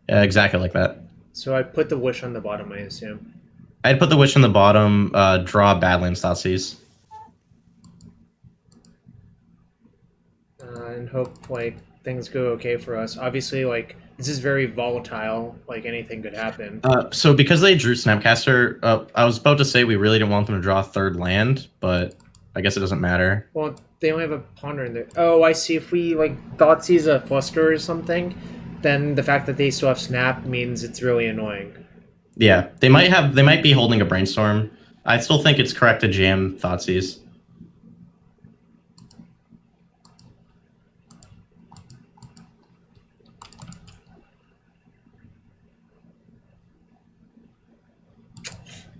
S2: Yeah, exactly like that.
S1: So I put the Wish on the bottom, I assume.
S2: I'd put the Wish on the bottom, draw Badlands, Thoughtseize.
S1: And hope, like, things go okay for us. Obviously, like, this is very volatile. Like, anything could happen.
S2: So because they drew Snapcaster, I was about to say we really didn't want them to draw a third land, but I guess it doesn't matter.
S1: Well, they only have a Ponder in there. Oh, I see. If we, like, Thoughtseize a Fluster or something, then the fact that they still have Snap means it's really annoying.
S2: Yeah, they might be holding a Brainstorm. I still think it's correct to jam Thoughtseize.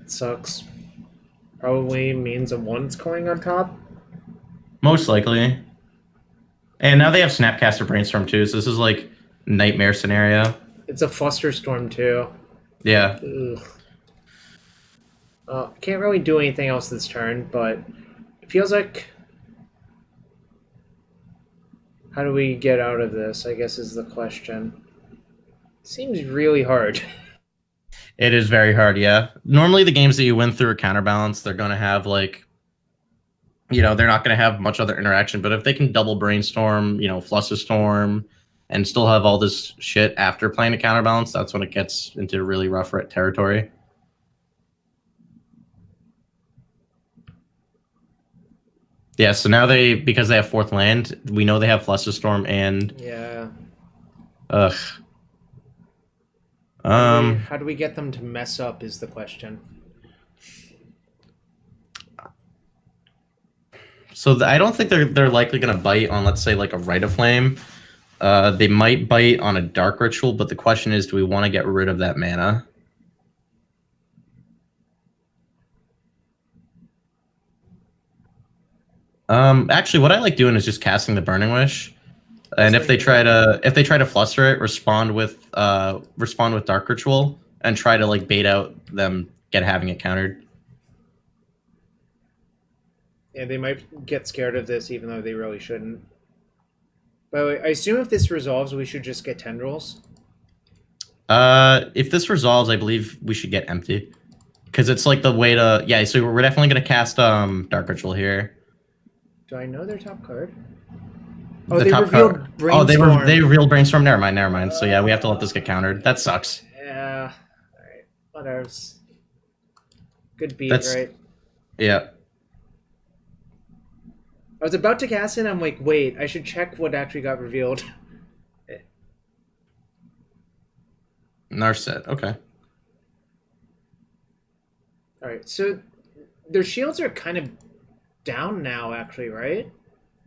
S1: It sucks. Probably means a 1 scoring on top.
S2: Most likely. And now they have Snapcaster Brainstorm too, so this is like nightmare scenario.
S1: It's a Fluster Storm too.
S2: Yeah.
S1: Can't really do anything else this turn, but it feels like... How do we get out of this, I guess, is the question. Seems really hard.
S2: It is very hard, yeah. Normally the games that you win through a counterbalance, they're going to have like, you know, they're not going to have much other interaction, but if they can double Brainstorm, you know, Flusterstorm, and still have all this shit after playing a counterbalance, that's when it gets into really rough territory. Yeah, so now because they have fourth land, we know they have Flusterstorm and...
S1: Yeah.
S2: Ugh.
S1: How do we get them to mess up is the question.
S2: So I don't think they're likely going to bite on, let's say, like a Rite of Flame. They might bite on a Dark Ritual, but the question is, do we want to get rid of that mana? Actually, what I like doing is just casting the Burning Wish, and if they try to fluster it, respond with Dark Ritual, and try to like bait out them having it countered.
S1: Yeah, they might get scared of this, even though they really shouldn't. By the way, I assume if this resolves, we should just get Tendrils.
S2: If this resolves, I believe we should get Empty, because it's like the way to. Yeah, so we're definitely gonna cast Dark Ritual here.
S1: Do I know their top card? Oh, they revealed Brainstorm.
S2: Oh, they revealed Brainstorm. Never mind. So yeah, we have to let this get countered. That sucks.
S1: Yeah. All right. Whatever. Good beat, right?
S2: Yeah.
S1: I was about to cast it, I'm like, wait, I should check what actually got revealed.
S2: Narset, okay.
S1: Alright, so their shields are kind of down now, actually, right?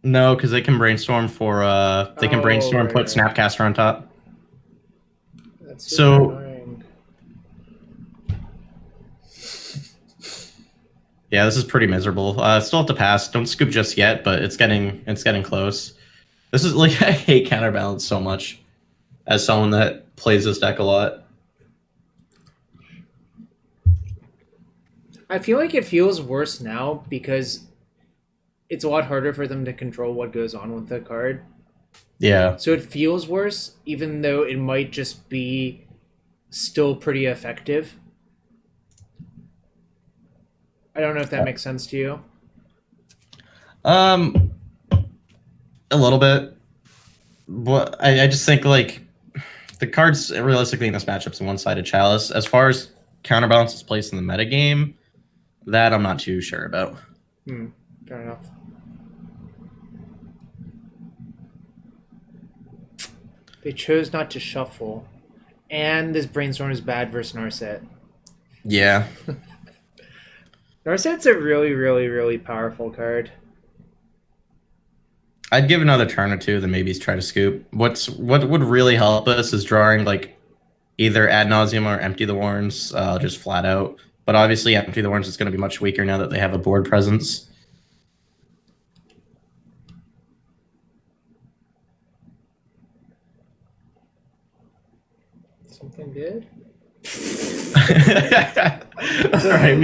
S2: No, because they can Brainstorm for, put Snapcaster on top.
S1: That's so annoying.
S2: Yeah, this is pretty miserable. Still have to pass. Don't scoop just yet, but it's getting close. This is like I hate counterbalance so much as someone that plays this deck a lot.
S1: I feel like it feels worse now because it's a lot harder for them to control what goes on with the card.
S2: Yeah.
S1: So it feels worse, even though it might just be still pretty effective. I don't know if that makes sense to you.
S2: A little bit. But I just think like the cards realistically in this matchup's a one-sided chalice. As far as counterbalance is placed in the metagame, that I'm not too sure about.
S1: Fair enough. They chose not to shuffle. And this Brainstorm is bad versus Narset.
S2: Yeah.
S1: Narset's a really, really, really powerful card.
S2: I'd give another turn or two, then maybe try to scoop. What would really help us is drawing like either Ad Nauseam or Empty the Warrens, just flat out. But obviously, Empty the Warrens is going to be much weaker now that they have a board presence.
S1: Something good?
S2: All right,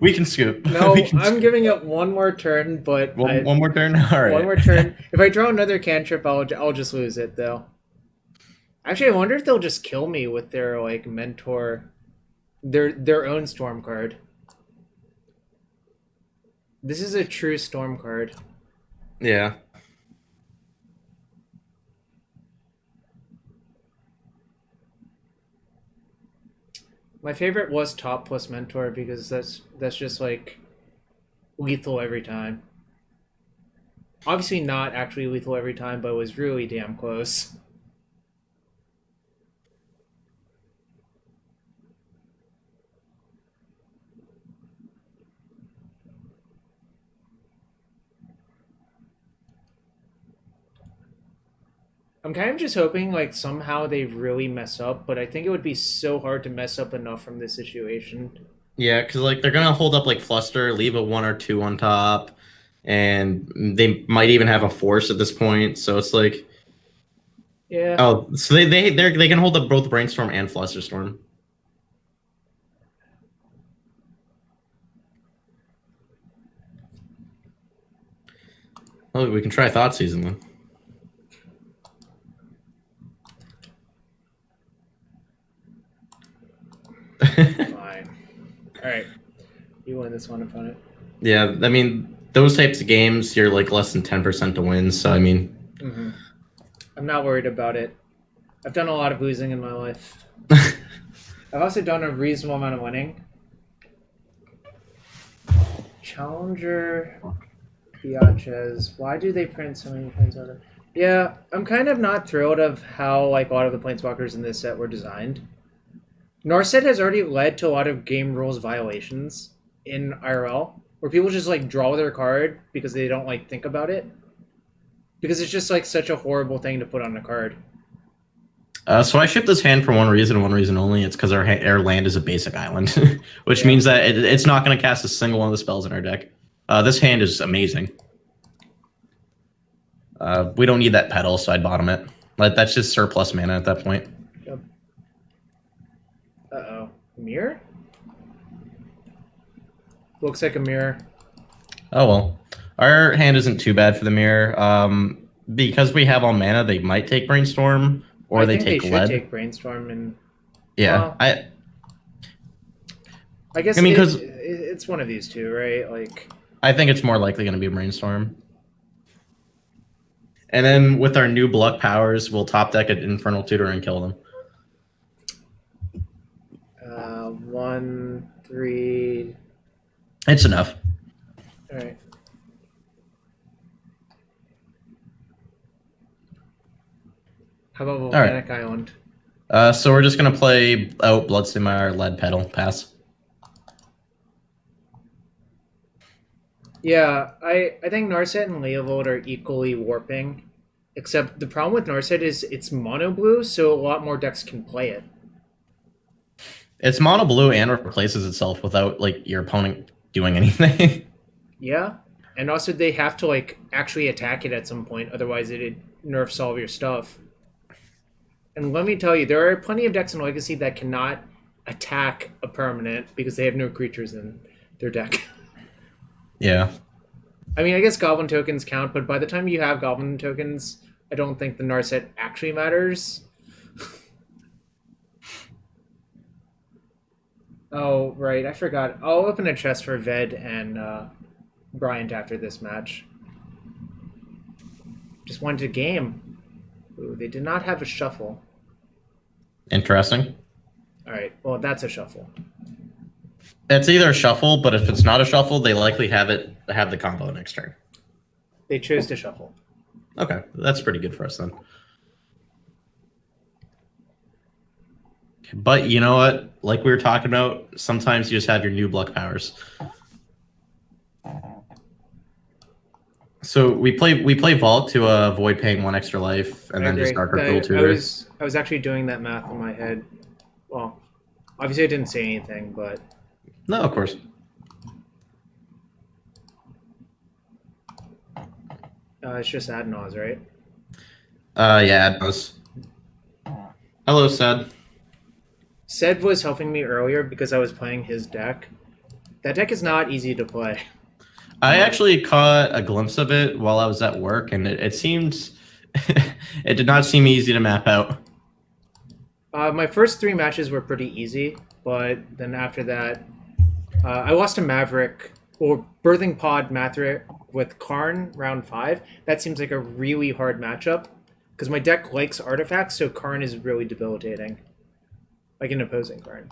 S2: we can scoop.
S1: No, I'm giving it one more turn, but
S2: one more turn. All right,
S1: one more turn. If I draw another cantrip, I'll just lose it though. Actually, I wonder if they'll just kill me with their like mentor, their own storm card. This is a true storm card.
S2: Yeah.
S1: My favorite was top plus mentor because that's just like lethal every time. Obviously not actually lethal every time, but it was really damn close. I'm kind of just hoping like somehow they really mess up, but I think it would be so hard to mess up enough from this situation.
S2: Yeah, because like they're gonna hold up like Fluster, leave a 1 or 2 on top, and they might even have a force at this point. So it's like,
S1: yeah.
S2: Oh, so they can hold up both Brainstorm and Flusterstorm. Oh, we can try Thoughtseize then.
S1: Alright. You win this one, opponent.
S2: Yeah, I mean, those types of games, you're like less than 10% to win, so I mean...
S1: Mm-hmm. I'm not worried about it. I've done a lot of losing in my life. I've also done a reasonable amount of winning. Challenger, Biatches. Why do they print so many Planeswalkers? Yeah, I'm kind of not thrilled of how like a lot of the Planeswalkers in this set were designed. Narset has already led to a lot of game rules violations in IRL, where people just like draw their card because they don't like think about it. Because it's just like such a horrible thing to put on a card.
S2: So I shipped this hand for one reason and one reason only. It's because our land is a basic island, which means that it's not going to cast a single one of the spells in our deck. This hand is amazing. We don't need that Petal, so I'd bottom it. Like, that's just surplus mana at that point.
S1: Yep. Uh-oh. Mirror? Looks like a mirror.
S2: Oh, well. Our hand isn't too bad for the mirror. Because we have all mana, they might take Brainstorm. Or they take lead.
S1: Take Brainstorm and
S2: yeah,
S1: well, I guess. I mean, because it's one of these two, right? Like,
S2: I think it's more likely going to be Brainstorm. And then with our new Block powers, we'll top deck an Infernal Tutor and kill them.
S1: 1, 3.
S2: It's enough.
S1: All right. How about Volcanic Island?
S2: So we're just going to play out Bloodstained Mire, Lead Petal, pass.
S1: Yeah, I think Narset and Leovold are equally warping, except the problem with Narset is it's mono blue, so a lot more decks can play it.
S2: It's mono blue and replaces itself without like your opponent doing anything.
S1: Yeah, and also they have to like actually attack it at some point, otherwise it nerfs all of your stuff. And let me tell you, there are plenty of decks in Legacy that cannot attack a permanent because they have no creatures in their deck.
S2: Yeah.
S1: I mean, I guess Goblin tokens count, but by the time you have Goblin tokens, I don't think the Narset actually matters. Oh, right, I forgot. I'll open a chest for Ved and Bryant after this match. Just wanted a game. Ooh, they did not have a shuffle.
S2: Interesting.
S1: All right, well, that's a shuffle.
S2: It's either a shuffle, but if it's not a shuffle, they likely have the combo next turn.
S1: They chose to shuffle.
S2: Okay, that's pretty good for us then. But you know what? Like we were talking about, sometimes you just have your new Block powers. So we play Vault to avoid paying 1 extra life, and then just Dark Cruel Tutor.
S1: I was actually doing that math in my head. Well, obviously I didn't say anything, but
S2: no, of course.
S1: It's just Ad Nauseam, right?
S2: Yeah, Ad Nauseam. Hello, Sed.
S1: Sed was helping me earlier because I was playing his deck. That deck is not easy to play.
S2: I actually caught a glimpse of it while I was at work, and it seemed it did not seem easy to map out.
S1: My first 3 matches were pretty easy, but then after that, I lost to Maverick, or Birthing Pod Maverick with Karn round 5. That seems like a really hard matchup, because my deck likes artifacts, so Karn is really debilitating. Like an opposing Karn.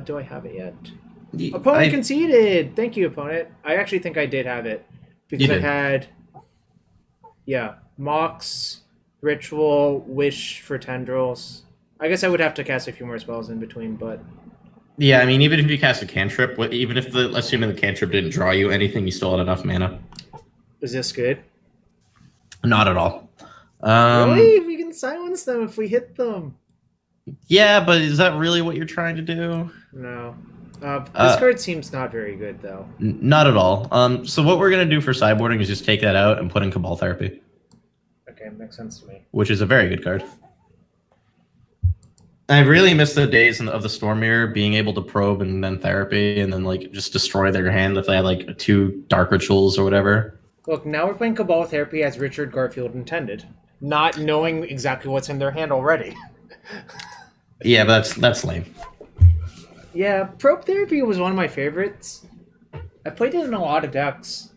S1: Do I have it yet? Opponent conceded! Thank you, opponent. I actually think I did have it. Because I had... Yeah. Mox, Ritual, Wish for Tendrils. I guess I would have to cast a few more spells in between, but...
S2: Yeah, I mean, even if you cast a cantrip, even if assuming the cantrip didn't draw you anything, you still had enough mana.
S1: Is this good?
S2: Not at all.
S1: Really? We can silence them if we hit them.
S2: Yeah, but is that really what you're trying to do?
S1: No. This card seems not very good, though.
S2: Not at all. So what we're going to do for sideboarding is just take that out and put in Cabal Therapy.
S1: Okay, makes sense to me.
S2: Which is a very good card. I really miss the days of the Storm Mirror being able to probe and then therapy and then like just destroy their hand if they had like 2 dark rituals or whatever.
S1: Look, now we're playing Cabal Therapy as Richard Garfield intended, not knowing exactly what's in their hand already.
S2: Yeah, but that's lame.
S1: Yeah, Probe Therapy was one of my favorites. I played it in a lot of decks.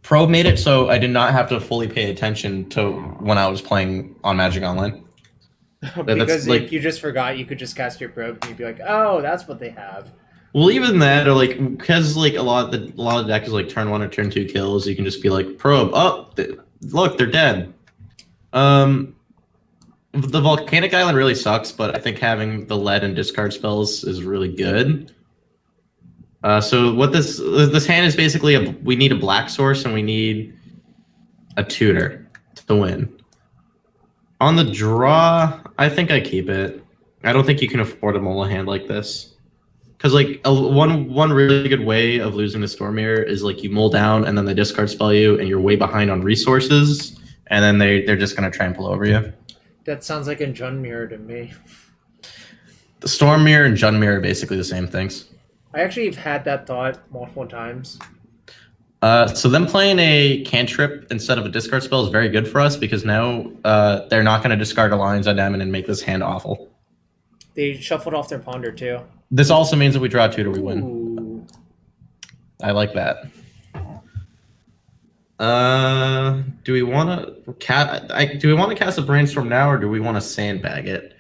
S2: Pro made it so I did not have to fully pay attention to when I was playing on Magic Online.
S1: Because
S2: like,
S1: if you just forgot, you could just cast your Probe and you'd be like, oh, that's what they have.
S2: Well, even that, or like, because like a lot of decks is like turn 1 or turn 2 kills. You can just be like probe. Oh, look, they're dead. The Volcanic Island really sucks, but I think having the lead and discard spells is really good. So what this hand is basically we need a black source and we need a tutor to win. On the draw, I think I keep it. I don't think you can afford a mola hand like this. Because like one really good way of losing the Storm Mirror is like you mull down and then they discard spell you and you're way behind on resources and then they're just gonna trample over you.
S1: That sounds like a Jund Mirror to me.
S2: The Storm Mirror and Jund Mirror are basically the same things.
S1: I actually have had that thought multiple times.
S2: So them playing a cantrip instead of a discard spell is very good for us because now they're not going to discard a Lion's Diamond and make this hand awful.
S1: They shuffled off their Ponder too.
S2: This also means if we draw a tutor, we win.
S1: Ooh.
S2: I like that. Do we want to cast a Brainstorm now, or do we want to sandbag it?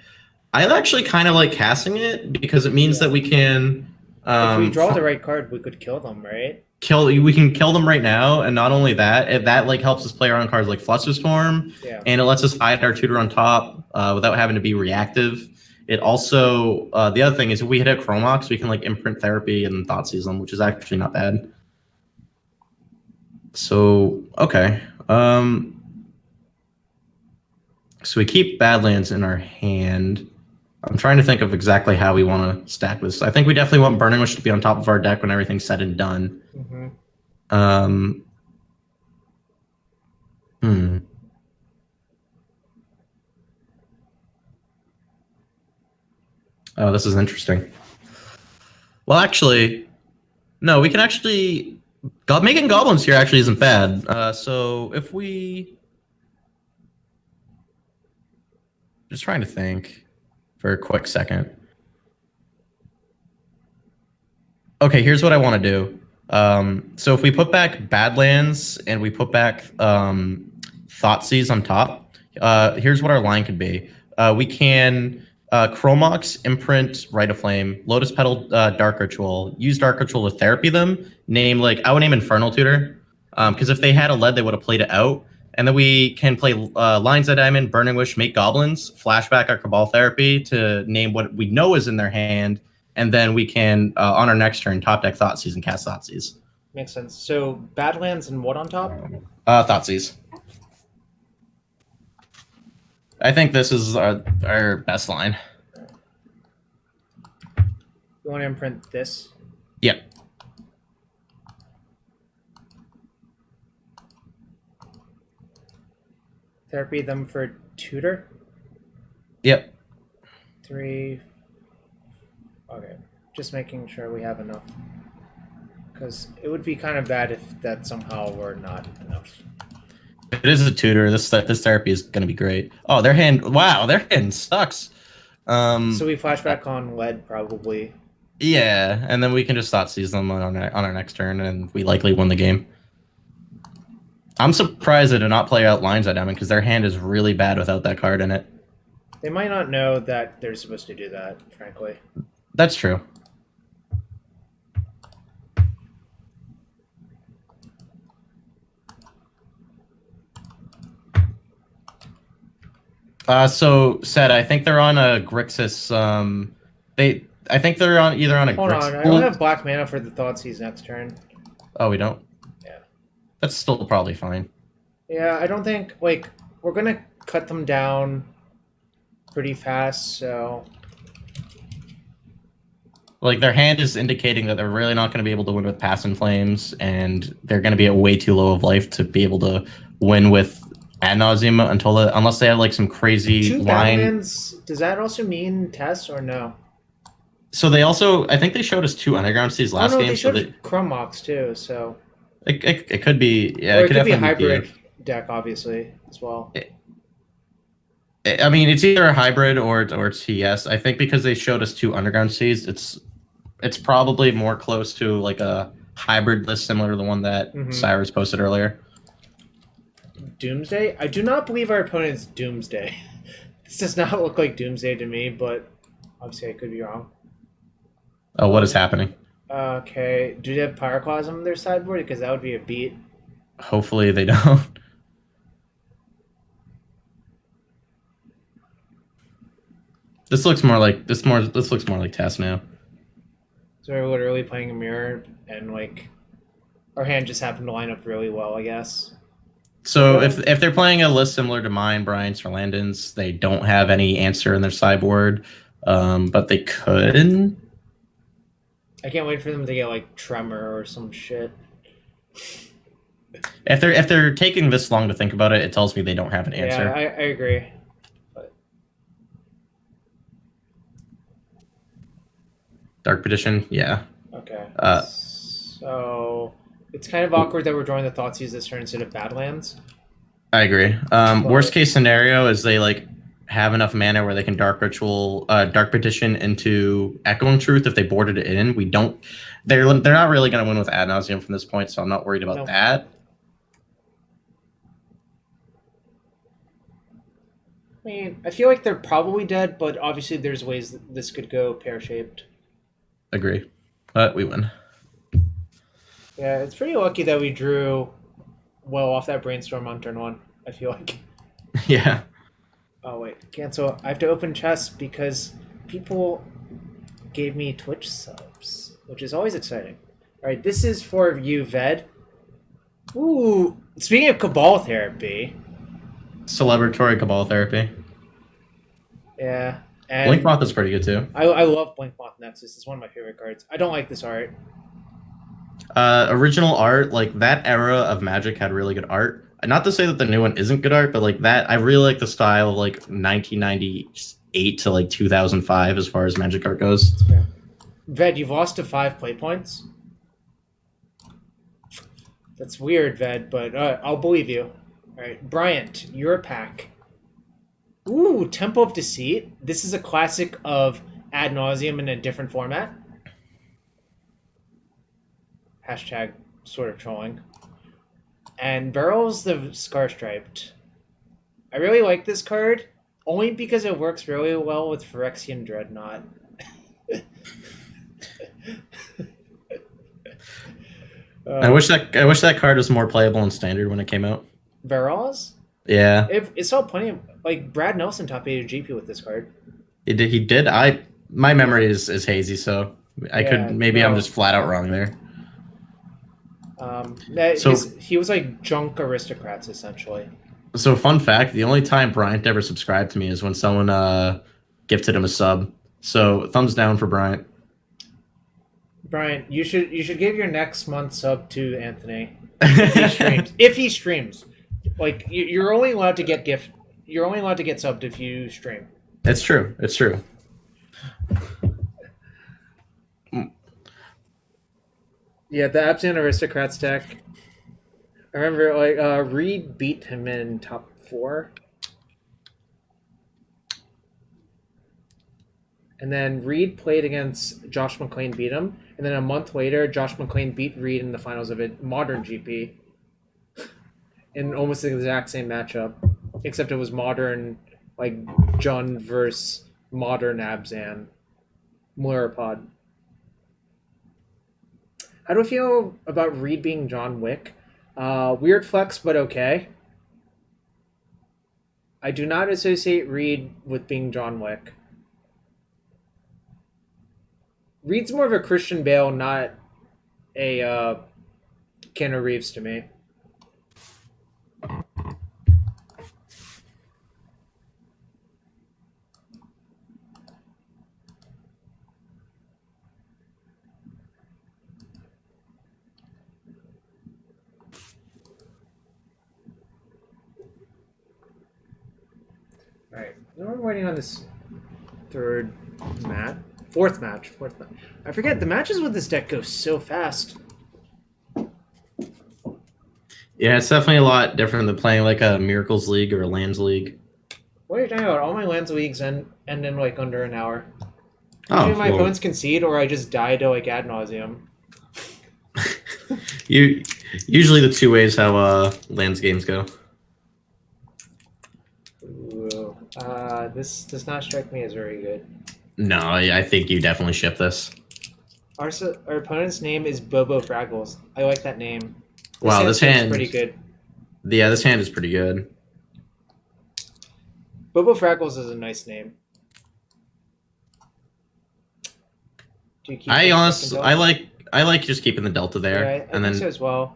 S2: I actually kind of like casting it because it means that we can.
S1: If we draw the right card, we could kill them, right?
S2: We can kill them right now, and not only that, that like helps us play around cards like Flusterstorm, and it lets us hide our tutor on top without having to be reactive. It also the other thing is if we hit a Chrome Mox, we can like imprint therapy and Thoughtseize them, which is actually not bad. So okay, so we keep Badlands in our hand. I'm trying to think of exactly how we want to stack this. I think we definitely want Burning Wish to be on top of our deck when everything's said and done.
S1: Mm-hmm.
S2: Oh, this is interesting. Well, actually, no, we can actually... Making goblins here actually isn't bad. So if we... Just trying to think for a quick second. Okay, here's what I want to do. So if we put back Badlands and we put back Thoughtseize on top, here's what our line could be. We can Chrome Mox, imprint Rite of Flame, Lotus Petal, Dark Ritual, use Dark Ritual to therapy them, I would name Infernal Tutor, because if they had a lead, they would have played it out. And then we can play Lines of Diamond, Burning Wish, make goblins, flashback our Cabal Therapy to name what we know is in their hand, and then we can, on our next turn, top deck Thoughtseize and cast Thoughtseize.
S1: Makes sense. So Badlands and what on top?
S2: Thoughtseize. I think this is our best line.
S1: You want to imprint this?
S2: Yep.
S1: Therapy them for tutor?
S2: Yep.
S1: 3. Okay. Just making sure we have enough. Because it would be kind of bad if that somehow were not enough.
S2: It is a tutor. This therapy is going to be great. Oh, their hand sucks.
S1: So we flashback on lead probably.
S2: Yeah, and then we can just Thoughtseize them on our next turn, and we likely win the game. I'm surprised they did not play out Lines of Diamond because their hand is really bad without that card in it.
S1: They might not know that they're supposed to do that, frankly.
S2: That's true. So said I think they're on a Grixis. I think they're on either on a.
S1: Hold on, I don't have black mana for the Thoughtseize next turn.
S2: Oh, we don't.
S1: Yeah.
S2: That's still probably fine.
S1: Yeah, I don't think we're gonna cut them down pretty fast, so.
S2: Like their hand is indicating that they're really not going to be able to win with Pass and Flames, and they're going to be at way too low of life to be able to win with Ad Nauseam unless they have like some crazy
S1: 2
S2: line.
S1: Badlands, does that also mean Tess or no?
S2: So they also, I think they showed us 2 Underground Seas last game.
S1: They showed Chrome Mox too, so.
S2: It could be, yeah.
S1: Or it could be a hybrid deck, obviously, as well.
S2: I mean, it's either a hybrid or TS. I think because they showed us 2 underground seas, it's probably more close to like a hybrid list similar to the one that Cyrus posted earlier.
S1: Doomsday? I do not believe our opponent's Doomsday. This does not look like Doomsday to me, but obviously I could be wrong.
S2: Oh, what is happening?
S1: Okay, do they have Pyroclasm on their sideboard? Because that would be a beat.
S2: Hopefully they don't. This looks more like this looks more like Tess now.
S1: So we're literally playing a mirror, and like our hand just happened to line up really well, I guess.
S2: So if they're playing a list similar to mine, Brian's or Landon's, they don't have any answer in their sideboard, but they could.
S1: I can't wait for them to get like Tremor or some shit.
S2: If they're taking this long to think about it, it tells me they don't have an answer.
S1: Yeah, I agree. But...
S2: Dark Petition, yeah.
S1: Okay. So it's kind of awkward that we're drawing the Thoughtseize this turn instead of Badlands.
S2: I agree. Worst case scenario is they like have enough mana where they can Dark Petition into Echoing Truth if they boarded it in. We don't. They're not really going to win with Ad Nauseam from this point, so I'm not worried about that.
S1: I mean, I feel like they're probably dead, but obviously there's ways that this could go pear-shaped.
S2: Agree. But we win.
S1: Yeah, it's pretty lucky that we drew well off that Brainstorm on turn 1, I feel like.
S2: Yeah.
S1: Oh, wait. Cancel. I have to open chest because people gave me Twitch subs, which is always exciting. All right, this is for you, Ved. Ooh, speaking of Cabal Therapy.
S2: Celebratory Cabal Therapy.
S1: Yeah. And
S2: Blink Moth is pretty good, too.
S1: I love Blink Moth Nexus. It's one of my favorite cards. I don't like this art.
S2: Original art, like that era of Magic had really good art. Not to say that the new one isn't good art, but like that, I really like the style of like 1998 to like 2005 as far as Magic art goes.
S1: Yeah. Ved, you've lost to 5 play points. That's weird, Ved, but I'll believe you. All right, Bryant, your pack. Ooh, Temple of Deceit. This is a classic of Ad Nauseam in a different format. Hashtag sort of trolling. And Barrels the Scar Striped. I really like this card, only because it works really well with Phyrexian Dreadnought.
S2: I wish that card was more playable in Standard when it came out.
S1: Barrels?
S2: Yeah.
S1: It saw plenty of, like, Brad Nelson top 8 GP with this card.
S2: He did. My memory is hazy, so I'm just flat out wrong there.
S1: He was like junk aristocrats essentially.
S2: So fun fact: the only time Bryant ever subscribed to me is when someone gifted him a sub. So thumbs down for Bryant.
S1: Bryant, you should give your next month sub to Anthony if he streams. If he streams, like you're only allowed to get gift. You're only allowed to get subbed if you stream.
S2: It's true. It's true.
S1: Yeah, the Absent Aristocrats deck. I remember, like, Reed beat him in top 4. And then Reed played against Josh McClain, beat him. And then a month later, Josh McClain beat Reed in the finals of a Modern GP. In almost the exact same matchup. Except it was Modern, like, Jun versus Modern Abzan. Muirapod. How do I feel about Reed being John Wick? Weird flex, but okay. I do not associate Reed with being John Wick. Reed's more of a Christian Bale, not a Keanu Reeves to me. Alright, now we're waiting on this fourth match. I forget, the matches with this deck go so fast.
S2: Yeah, it's definitely a lot different than playing like a Miracles League or a Lands League.
S1: What are you talking about? All my lands leagues end in like under an hour.
S2: Oh,
S1: Usually my
S2: well,
S1: opponents concede, or I just die to like Ad Nauseam.
S2: usually the two ways how lands games go.
S1: Ooh, this does not strike me as very good.
S2: No, I think you definitely ship this.
S1: Our opponent's name is Bobo Fraggles. I like that name.
S2: Wow, this
S1: seems
S2: hand
S1: pretty good.
S2: Yeah, this hand is pretty good.
S1: Bobo Fraggles is a nice name. Do you keep
S2: I like just keeping the Delta there,
S1: Yeah, I think so as well.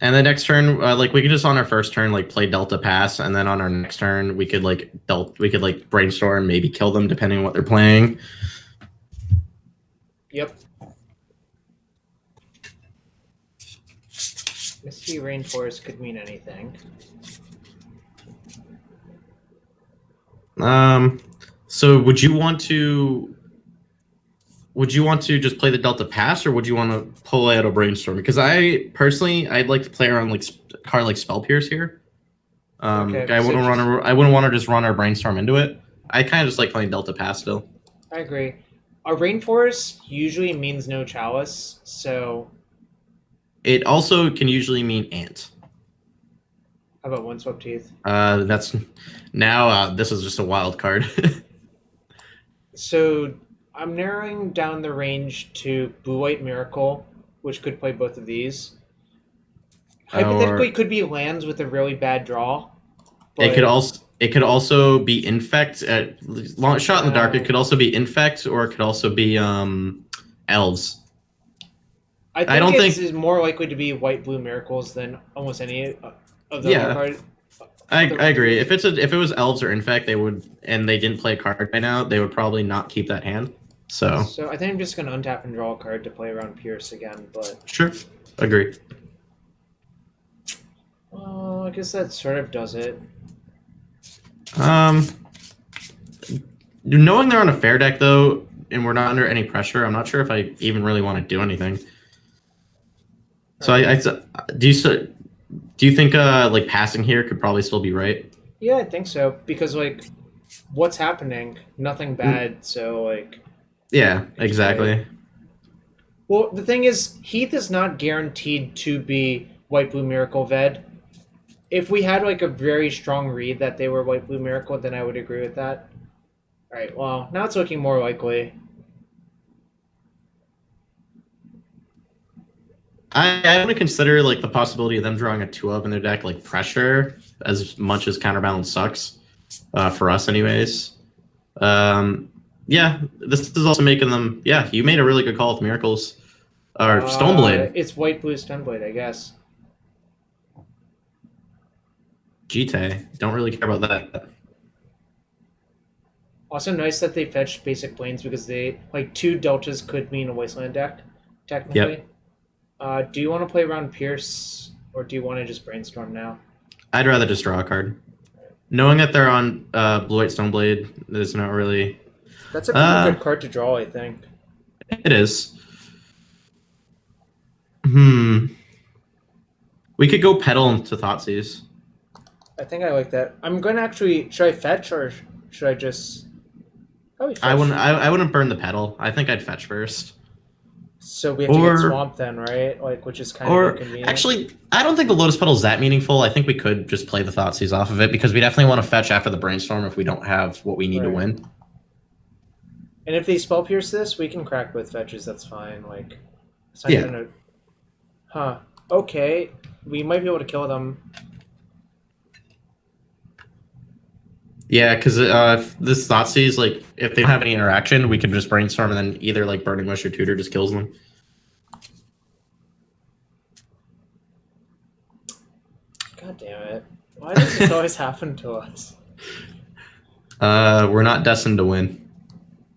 S2: And the next turn, like we could just on our first turn like play Delta pass, and then on our next turn we could like brainstorm, maybe kill them depending on what they're playing.
S1: Yep. Misty Rainforest could mean anything.
S2: So would you want to just play the Delta pass, or would you want to pull out a brainstorm? Because I'd like to play around like a card like Spell Pierce here.
S1: Okay,
S2: I wouldn't want to just run our brainstorm into it. I kind of just like playing Delta pass still.
S1: I agree. A Rainforest usually means no Chalice, so
S2: it also can usually mean Ant.
S1: How about Windswept Teeth?
S2: That's now this is just a wild card.
S1: So I'm narrowing down the range to Blue-White Miracle, which could play both of these. Hypothetically, could be lands with a really bad draw.
S2: It could also be Infect. Long shot in the dark. It could also be Infect, or it could also be Elves.
S1: I don't think it's more likely to be White-Blue Miracles than almost any of the other cards.
S2: I agree. If it was Elves or Infect, they would, and they didn't play a card by now, they would probably not keep that hand. So
S1: I think I'm just gonna untap and draw a card to play around Pierce again. But
S2: sure, agree.
S1: Well, I guess that sort of does it.
S2: Knowing they're on a fair deck though, and we're not under any pressure, I'm not sure if I even really want to do anything. So do you think like passing here could probably still be right?
S1: Yeah, I think so, because like what's happening? Nothing bad, so like
S2: yeah, exactly.
S1: Well, the thing is, Heath is not guaranteed to be White-Blue Miracle Ved. If we had like a very strong read that they were White-Blue Miracle, then I would agree with that. Alright, well, now it's looking more likely.
S2: I want to consider like the possibility of them drawing a 2-up in their deck, like pressure, as much as Counterbalance sucks, for us anyways. Yeah, this is also making them. Yeah, you made a really good call with Miracles, or Stoneblade.
S1: It's White-Blue Stoneblade, I guess.
S2: GT, don't really care about that.
S1: Also nice that they fetched basic planes, because they like 2 deltas could mean a Wasteland deck, technically.
S2: Yep.
S1: Do you want to play around Pierce, or do you want to just brainstorm now?
S2: I'd rather just draw a card. Knowing that they're on Blue-White Stoneblade, there's not really.
S1: That's a pretty good card to draw, I think.
S2: It is. We could go Petal into Thoughtseize.
S1: I think I like that. I'm going to actually... Should I fetch, or should I just... Fetch.
S2: I wouldn't burn the Petal. I think I'd fetch first.
S1: So we have to get Swamp then, right? Like, which is kind of inconvenient.
S2: Actually, I don't think the Lotus Petal is that meaningful. I think we could just play the Thoughtseize off of it, because we definitely want to fetch after the Brainstorm if we don't have what we need to win.
S1: And if they Spell Pierce this, we can crack both fetches. That's fine. Like, it's not gonna... Huh. Okay. We might be able to kill them.
S2: Yeah, because if this Thoughtseize, like, if they don't have any interaction, we can just Brainstorm, and then either like Burning Wish or Tutor just kills them.
S1: God damn it! Why does this always happen to us?
S2: We're not destined to win.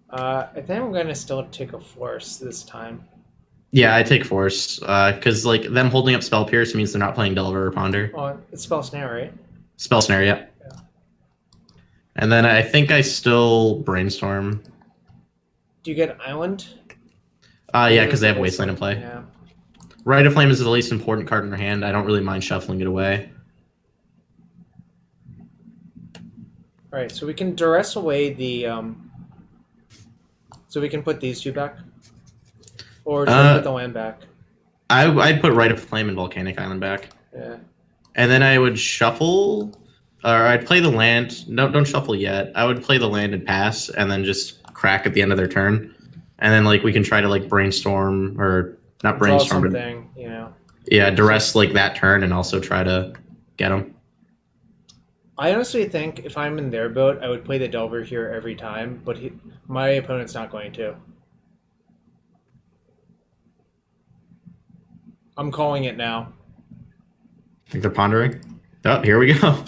S1: I think I'm gonna still take a Force this time.
S2: Yeah, I take Force, because like them holding up Spell Pierce means they're not playing Delver or Ponder.
S1: Oh, it's Spell Snare, right?
S2: Spell Snare, yeah. And then I think I still Brainstorm.
S1: Do you get Island?
S2: Yeah, because they have Wasteland in play.
S1: Yeah.
S2: Rite of Flame is the least important card in their hand. I don't really mind shuffling it away.
S1: All right, so we can duress away the so we can put these two back, or should I put the land back?
S2: I'd put Rite of Flame and Volcanic Island back.
S1: Yeah.
S2: And then I would shuffle, or I'd play the land. No, don't shuffle yet. I would play the land and pass, and then just crack at the end of their turn, and then like we can try to like brainstorm or not brainstorm,
S1: draw something, you know.
S2: Yeah, duress like that turn, and also try to get them.
S1: I honestly think if I'm in their boat, I would play the Delver here every time, but my opponent's not going to. I'm calling it now.
S2: I think they're pondering. Oh, here we go.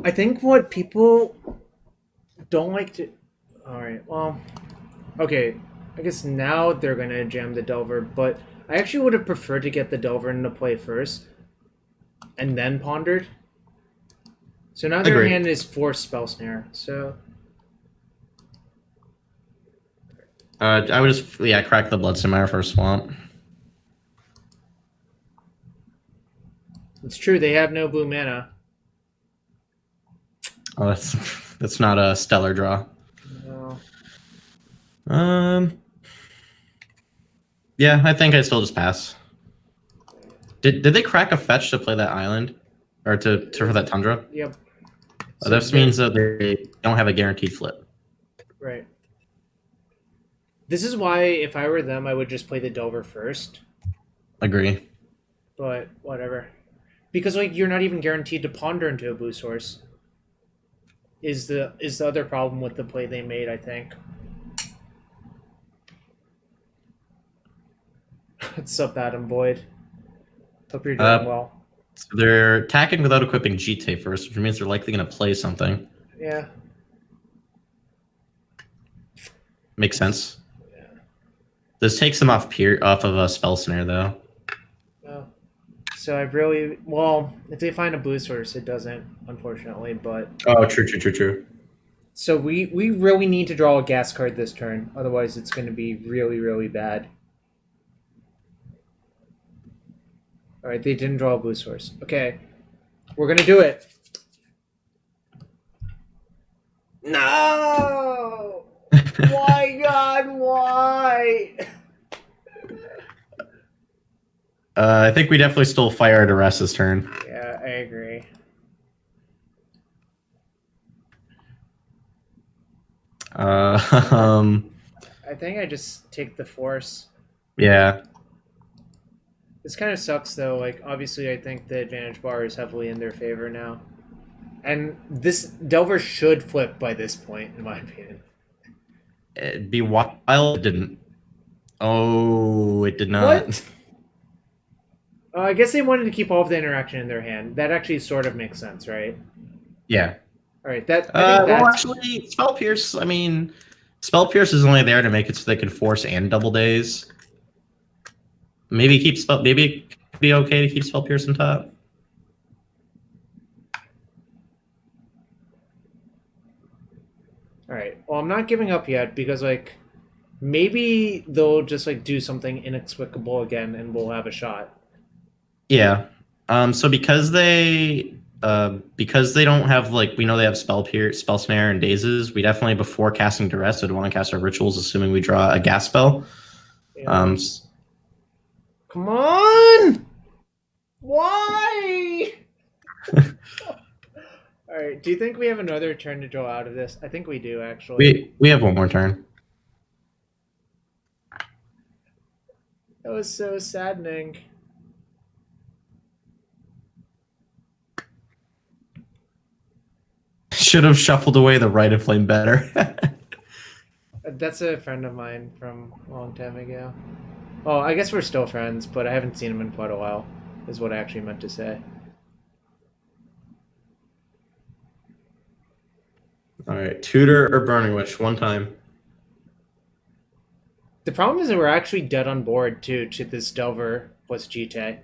S1: I think what people don't like to... Alright, well... Okay, I guess now they're going to jam the Delver, but I actually would have preferred to get the Delver into play first, and then pondered. So now their hand is 4 Spell Snare, so...
S2: I would just, crack the Bloodstained Mire for a swamp.
S1: It's true, they have no blue mana.
S2: Oh, that's not a stellar draw.
S1: No.
S2: Yeah, I think I'd still just pass. Did they crack a fetch to play that island? Or for that tundra?
S1: Yep.
S2: So this means that they don't have a guaranteed flip.
S1: Right. This is why, if I were them, I would just play the Delver first.
S2: Agree.
S1: But, whatever. Because, like, you're not even guaranteed to ponder into a blue source. Is the other problem with the play they made, I think. What's up, Adam Boyd? Hope you're doing well.
S2: So they're attacking without equipping GT first, which means they're likely going to play something.
S1: Yeah.
S2: Makes sense. Yeah. This takes them off of a spell snare, though.
S1: Oh. So I really... Well, if they find a blue source, it doesn't, unfortunately, but...
S2: Oh, true.
S1: So we really need to draw a gas card this turn, otherwise it's going to be really, really bad. Alright, they didn't draw a blue source. Okay. We're gonna do it. No! Why, God, why?
S2: I think we definitely stole fire to rest this turn.
S1: Yeah, I agree. I think I just take the force.
S2: Yeah.
S1: This kind of sucks, though. Like, obviously, I think the advantage bar is heavily in their favor now. And this Delver should flip by this point, in my opinion.
S2: It'd be wild. It didn't. Oh, it did not.
S1: What? I guess they wanted to keep all of the interaction in their hand. That actually sort of makes sense, right?
S2: Yeah.
S1: All right. That.
S2: Well, actually, Spell Pierce. I mean, Spell Pierce is only there to make it so they can force and double days. Maybe it'd be okay to keep Spell Pierce on top.
S1: All right. Well, I'm not giving up yet because, like, maybe they'll just, like, do something inexplicable again and we'll have a shot.
S2: Yeah. So because they don't have, like, we know they have Spell Pierce, Spell Snare, and Dazes, we definitely, before casting Duress, would want to cast our Rituals, assuming we draw a gas spell.
S1: Yeah. Come on! Why? All right. Do you think we have another turn to draw out of this? I think we do, actually.
S2: We have one more turn.
S1: That was so saddening.
S2: Should have shuffled away the Rite of Flame better.
S1: That's a friend of mine from a long time ago. Well, I guess we're still friends, but I haven't seen him in quite a while, is what I actually meant to say.
S2: All right, Tutor or Burning Wish, one time.
S1: The problem is that we're actually dead on board, too, to this Delver plus GT.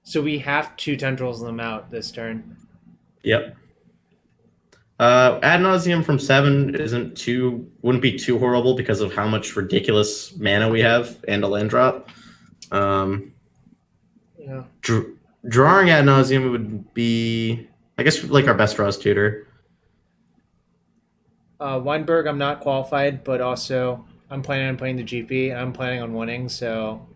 S1: So we have to Tendrils them out this turn.
S2: Yep. Ad Nauseam from 7 wouldn't be too horrible because of how much ridiculous mana we have and a land drop.
S1: Yeah.
S2: Drawing Ad Nauseam would be, I guess, like our best draws tutor.
S1: Weinberg, I'm not qualified, but also I'm planning on playing the GP. And I'm planning on winning, so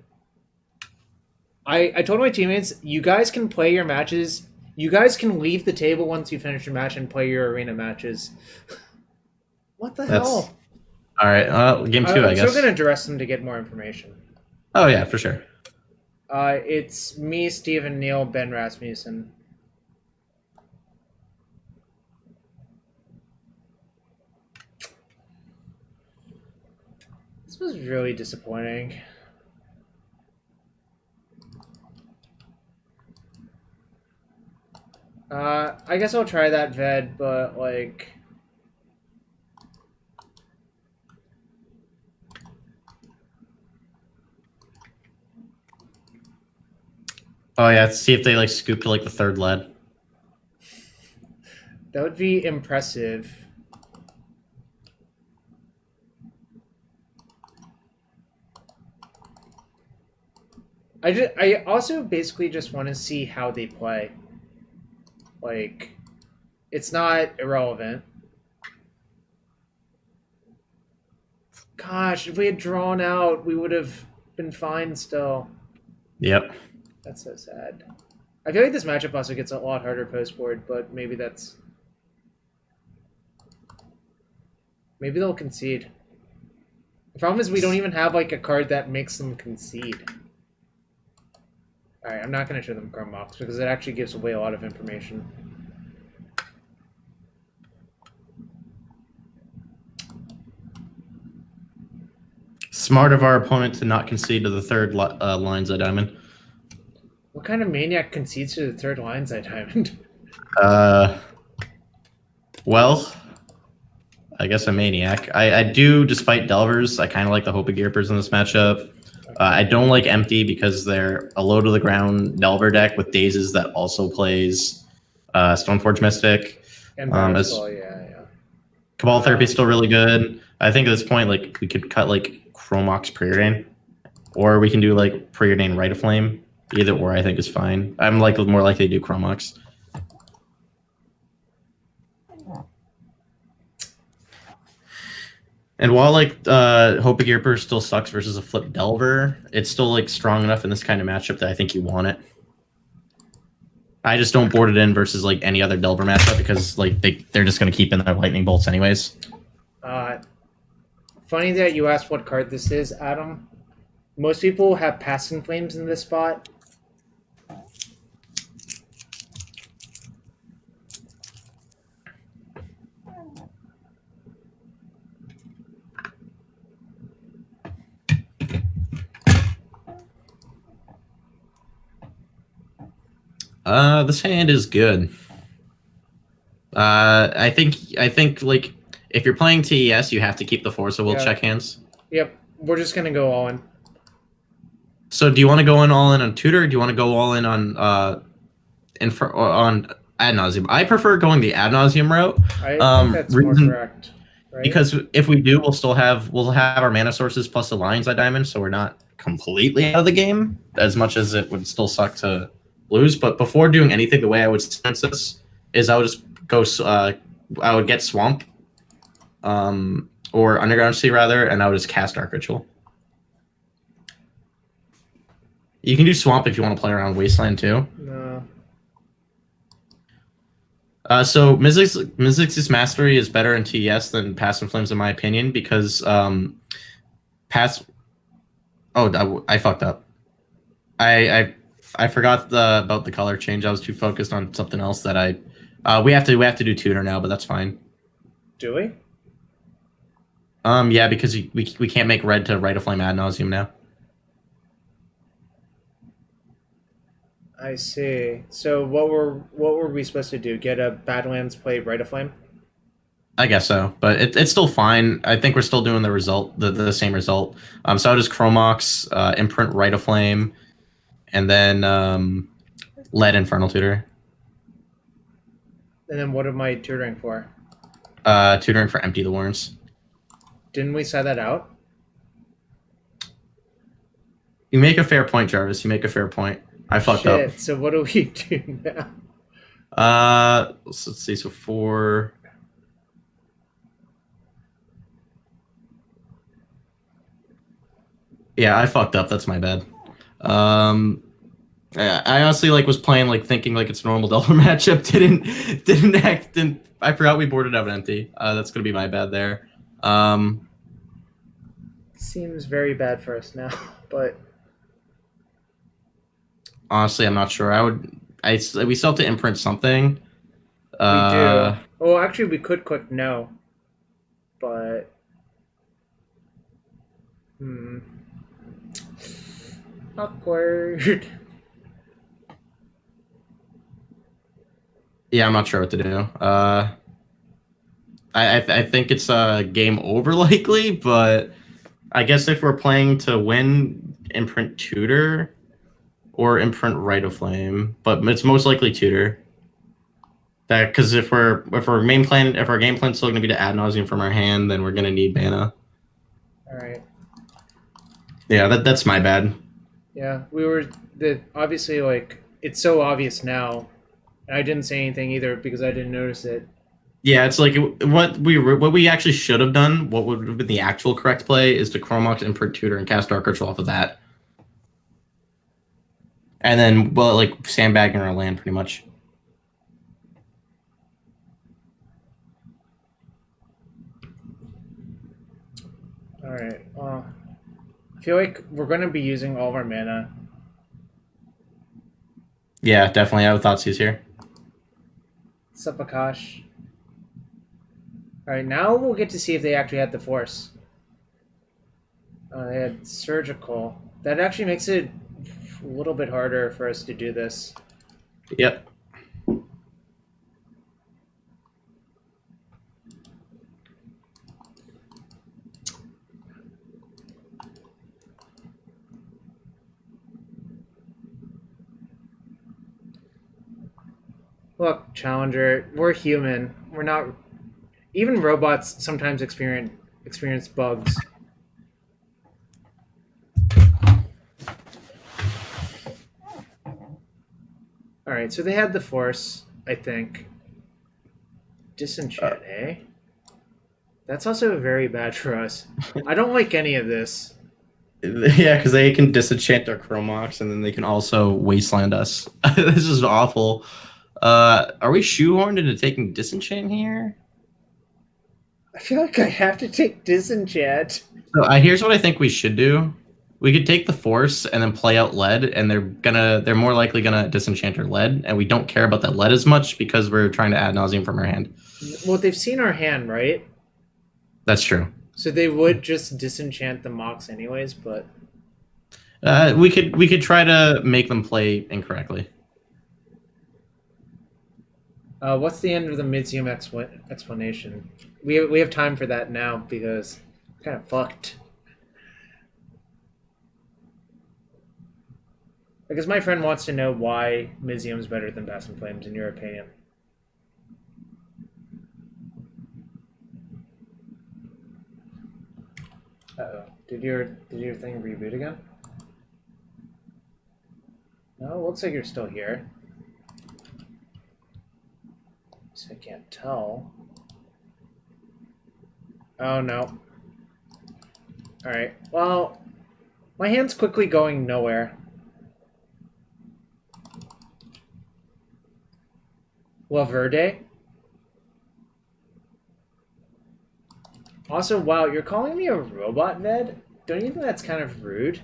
S1: I told my teammates, you guys can play your matches. You guys can leave the table once you finish your match and play your arena matches. What the hell?
S2: All right, game 2, I guess.
S1: I'm still gonna Duress them to get more information.
S2: Oh yeah, for sure.
S1: It's me, Steven, Neil, Ben Rasmussen. This was really disappointing. I guess I'll try that Ved, but like...
S2: Oh yeah, let's see if they like scoop to like the 3rd lead.
S1: That would be impressive. I also basically just want to see how they play. Like, it's not irrelevant. Gosh, if we had drawn out, we would have been fine still.
S2: Yep.
S1: That's so sad. I feel like this matchup also gets a lot harder post-board, but maybe that's... Maybe they'll concede. The problem is we don't even have, like, a card that makes them concede. Alright, I'm not going to show them Chrome Mox, because it actually gives away a lot of information.
S2: Smart of our opponent to not concede to the 3rd lines at diamond.
S1: What kind of maniac concedes to the 3rd lines at diamond?
S2: Well, I guess a maniac. I do, despite Delvers, I kind of like the Hope of Ghirapurs in this matchup. I don't like Empty because they're a low to the ground Delver deck with Dazes that also plays Stoneforge Mystic.
S1: And yeah.
S2: Cabal Therapy is still really good. I think at this point, like, we could cut like Chrome Mox Preordain, or we can do like Preordain Rite of Flame. Either or, I think, is fine. I'm like more likely to do Chrome Mox. And while like Hope of Ghirapur still sucks versus a flip Delver, it's still like strong enough in this kind of matchup that I think you want it. I just don't board it in versus like any other Delver matchup because like they're just gonna keep in their lightning bolts anyways.
S1: Funny that you asked what card this is, Adam. Most people have Passing Flames in this spot.
S2: This hand is good. I think like if you're playing TES, you have to keep the Force of Will check hands.
S1: Yep, we're just gonna go all in.
S2: So do you want to go in all in on Tutor? Or do you want to go all in on on Ad Nauseam? I prefer going the Ad Nauseam route.
S1: I think that's more correct. Right?
S2: Because if we do, we'll have our mana sources plus the Lions at Diamond, so we're not completely out of the game. As much as it would still suck to lose, but before doing anything, the way I would sense this is I would just go. I would get Swamp, or Underground Sea rather, and I would just cast Dark Ritual. You can do Swamp if you want to play around Wasteland too.
S1: No.
S2: So Mizzix's Mastery is better in TES than Pass and Flames in my opinion because Pass. Oh, I fucked up. I forgot about the color change. I was too focused on something else that we have to do Tutor now, but that's fine.
S1: Do we?
S2: Yeah, because we can't make red to Rite of Flame Ad Nauseam now.
S1: I see. So what were we supposed to do? Get a Badlands play Rite of Flame?
S2: I guess so, but it's still fine. I think we're still doing the result, the same result. So I'll just Chrome Mox, imprint Rite of Flame, and then lead Infernal Tutor.
S1: And then what am I tutoring for?
S2: Tutoring for Empty the Worms.
S1: Didn't we say that out?
S2: You make a fair point, Jarvis. You make a fair point. I fucked up.
S1: So what do we do now?
S2: Let's see. So 4. Yeah, I fucked up. That's my bad. I honestly was playing thinking it's a normal Delta matchup. Didn't. I forgot we boarded out empty. That's gonna be my bad there.
S1: Seems very bad for us now, but
S2: honestly, I'm not sure. We still have to imprint something.
S1: We do. Well, actually, we could click no, but awkward.
S2: Yeah, I'm not sure what to do. I think it's game over likely, but I guess if we're playing to win, imprint Tutor or imprint Rite of Flame, but it's most likely Tutor. That because if our game plan is still going to be to Ad Nauseam from our hand, then we're going to need mana.
S1: All right.
S2: Yeah, that's my bad.
S1: Yeah, obviously it's so obvious now. I didn't say anything either because I didn't notice it.
S2: Yeah, it's what we actually should have done. What would have been the actual correct play is to Chrome Mox, imprint Tutor, and cast Dark Ritual off of that, and then sandbagging our land pretty much.
S1: All right. Well, I feel like we're going to be using all of our mana.
S2: Yeah, definitely. I have Thoughtseize here.
S1: What's up, Akash? All right, now we'll get to see if they actually had the Force. They had Surgical. That actually makes it a little bit harder for us to do this.
S2: Yep.
S1: Look, Challenger, we're human. We're not... Even robots sometimes experience bugs. Alright, so they had the Force, I think. Disenchant, eh? That's also very bad for us. I don't like any of this.
S2: Yeah, because they can disenchant our Chrome Mox, and then they can also wasteland us. This is awful. Are we shoehorned into taking disenchant here?
S1: I feel like I have to take disenchant.
S2: So here's what I think we should do. We could take the Force and then play out lead, and they're more likely gonna disenchant our lead, and we don't care about that lead as much because we're trying to Ad Nauseam from our hand.
S1: Well, they've seen our hand, right?
S2: That's true.
S1: So they would just disenchant the Mox anyways, but
S2: we could try to make them play incorrectly.
S1: What's the end of the Mizzix explanation? We have time for that now because we're kind of fucked. Because my friend wants to know why Mizzix is better than Bastion Flames, in your opinion. Uh-oh. Did your thing reboot again? No, it looks like you're still here. So I can't tell. Oh, no. Alright, well, my hand's quickly going nowhere. La Verde? Also, wow, you're calling me a robot, Ned? Don't you think that's kind of rude?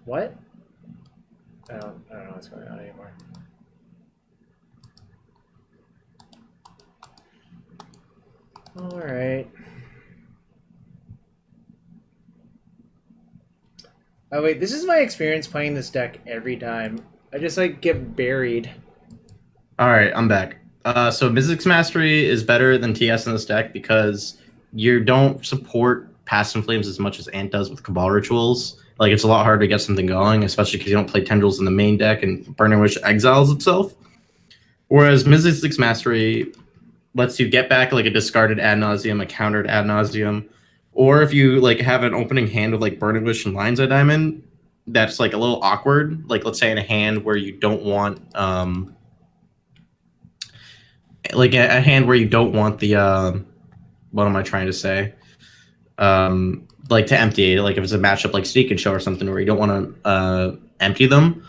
S1: What? I don't know what's going on anymore. Alright. Oh wait, this is my experience playing this deck every time. I just get buried.
S2: Alright, I'm back. So Mizzix Mastery is better than TS in this deck because you don't support Passion Flames as much as Ant does with Cabal Rituals. It's a lot harder to get something going, especially because you don't play Tendrils in the main deck and Burning Wish exiles itself. Whereas Mizzix Mastery lets you get back like a discarded Ad Nauseam, a countered Ad Nauseam, or if you like have an opening hand with like Burning Wish and Lines of Diamond, that's like a little awkward. Like let's say in a hand where you don't want like a hand where you don't want the what am I trying to say? Like to empty it, like if it's a matchup like Sneak and Show or something where you don't want to empty them,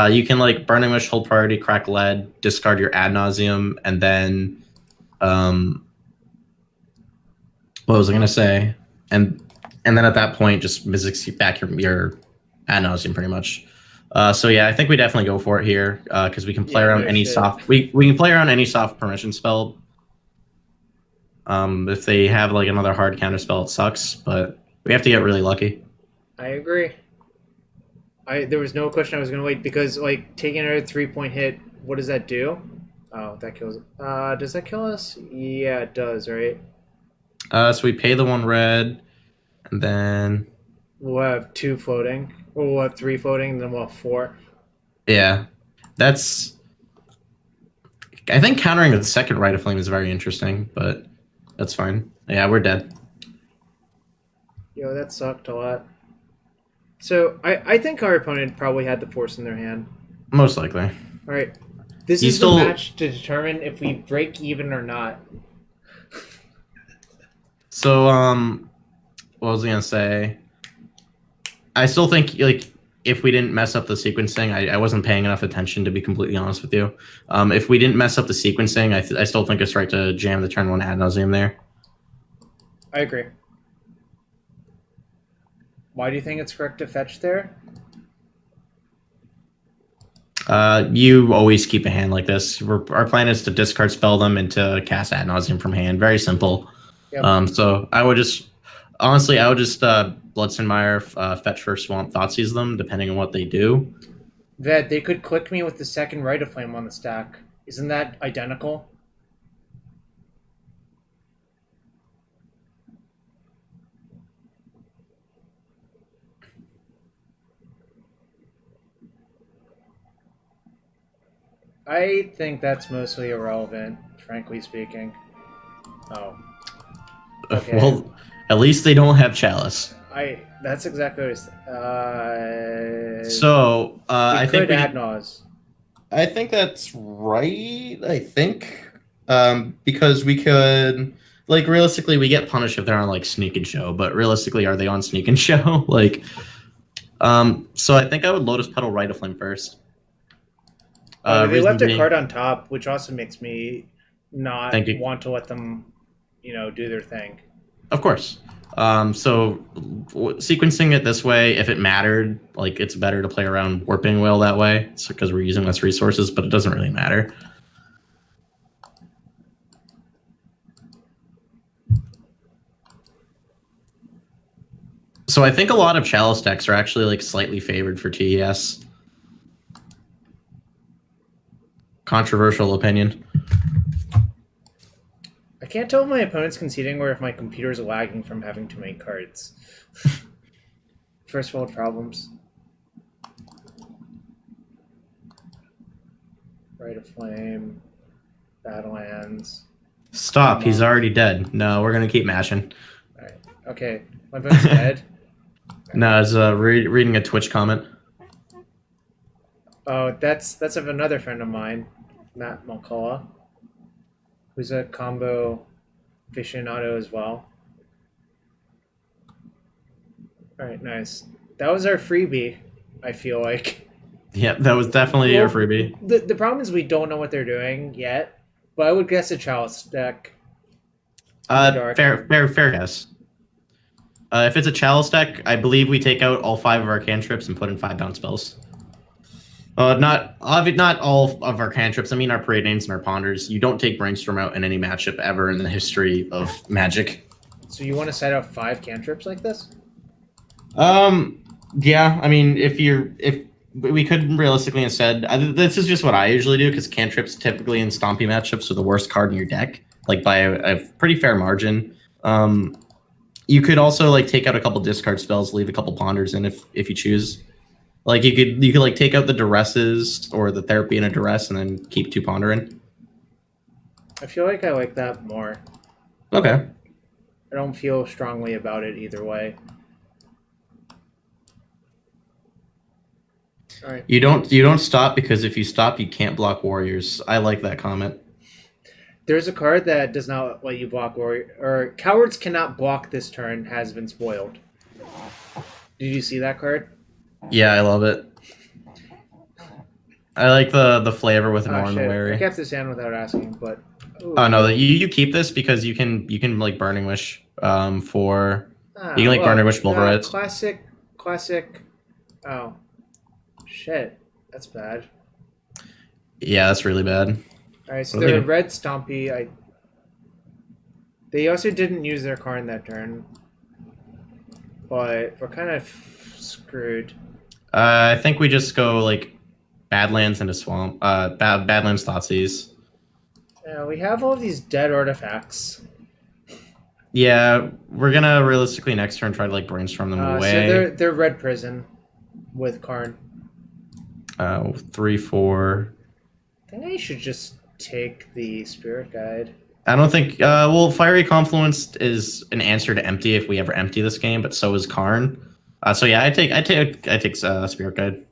S2: you can like Burning Wish, hold priority, crack lead, discard your Ad Nauseam, and then what was I gonna say? And then at that point, just Mizzix back your Ad Nauseam pretty much. So yeah, I think we definitely go for it here because we can play around any soft. We can play around any soft permission spell. If they have like another hard counter spell, it sucks, but we have to get really lucky.
S1: I agree. There was no question I was gonna wait because like taking another 3-point hit, what does that do? Oh, that kills. Does that kill us? Yeah, it does, right?
S2: So we pay the 1 red, and then
S1: we'll have 2 floating. Or we'll have 3 floating, and then we'll have 4.
S2: Yeah, that's. I think countering the second Rite of Flame is very interesting, but that's fine. Yeah, we're dead.
S1: Yo, that sucked a lot. So I think our opponent probably had the force in their hand.
S2: Most likely.
S1: All right, this is the match to determine if we break even or not.
S2: So what was I gonna say? I still think like if we didn't mess up the sequencing, I wasn't paying enough attention to be completely honest with you. If we didn't mess up the sequencing, I still think it's right to jam the turn 1 Ad Nauseam there.
S1: I agree. Why do you think it's correct to fetch there?
S2: You always keep a hand like this. Our plan is to discard spell them and to cast Ad Nauseam from hand. Very simple. Yep. So I would just Bloodstained Mire, fetch for Swamp, Thoughtseize them, depending on what they do.
S1: That they could click me with the second Rite of Flame on the stack. Isn't that identical? I think that's mostly irrelevant, frankly speaking. Oh. Okay.
S2: Well, at least they don't have Chalice.
S1: That's exactly what I was.
S2: I think we
S1: Ad Naus.
S2: I think that's right. I think because we could like realistically we get punished if they're on like Sneak and Show, but realistically, are they on Sneak and Show? Like, so I think I would Lotus Petal Rite of Flame first.
S1: They left a card on top, which also makes me not want to let them, do their thing.
S2: Of course. So sequencing it this way, if it mattered, like it's better to play around Warping Whale that way, because we're using less resources, but it doesn't really matter. So I think a lot of Chalice decks are actually like slightly favored for TES. Controversial opinion.
S1: I can't tell if my opponent's conceding or if my computer's lagging from having too many cards. First world problems. Rite of Flame. Badlands.
S2: Stop, he's already dead. No, we're gonna keep mashing.
S1: Alright. Okay. My opponent's dead.
S2: No, I was reading a Twitch comment.
S1: Oh, that's of another friend of mine, Matt McCullough, who's a combo aficionado as well. All right, nice. That was our freebie, I feel like.
S2: Yeah, that was definitely our freebie.
S1: The problem is we don't know what they're doing yet, but I would guess a Chalice deck.
S2: Fair guess. If it's a Chalice deck, I believe we take out all 5 of our cantrips and put in 5 bounce spells. Not all of our cantrips. I mean our Preordains and our Ponders. You don't take Brainstorm out in any matchup ever in the history of Magic.
S1: So you want to set up 5 cantrips like this?
S2: Yeah. I mean, if we could realistically instead, this is just what I usually do because cantrips typically in stompy matchups are the worst card in your deck, like by a pretty fair margin. You could also like take out a couple discard spells, leave a couple Ponders in if you choose. Like you could like take out the Duresses or the Therapy in a Duress and then keep 2 Ponder in.
S1: I feel like I like that more.
S2: Okay.
S1: I don't feel strongly about it either way. All right.
S2: You don't stop because if you stop, you can't block warriors. I like that comment.
S1: There's a card that does not let you block warrior, or cowards cannot block this turn. Has been spoiled. Did you see that card?
S2: Yeah, I love it. I like the flavor with Norn
S1: Shit.
S2: Wary.
S1: I kept this hand without asking, but
S2: oh no, you keep this because you can like Burning Wish for you can like Burning Wish Pulverize.
S1: Classic. Oh, shit, that's bad.
S2: Yeah, that's really bad.
S1: All right, so they're red Stompy. They also didn't use their card in that turn, but we're kind of screwed.
S2: I think we just go like Badlands into Swamp. Badlands Thoughtseize.
S1: Yeah, we have all of these dead artifacts.
S2: Yeah, we're gonna realistically next turn try to like brainstorm them away.
S1: So they're red prison with Karn.
S2: 3/4.
S1: I think I should just take the Spirit Guide.
S2: I don't think. Well, Fiery Confluence is an answer to empty if we ever empty this game, but so is Karn. So yeah, I take Spirit Guide.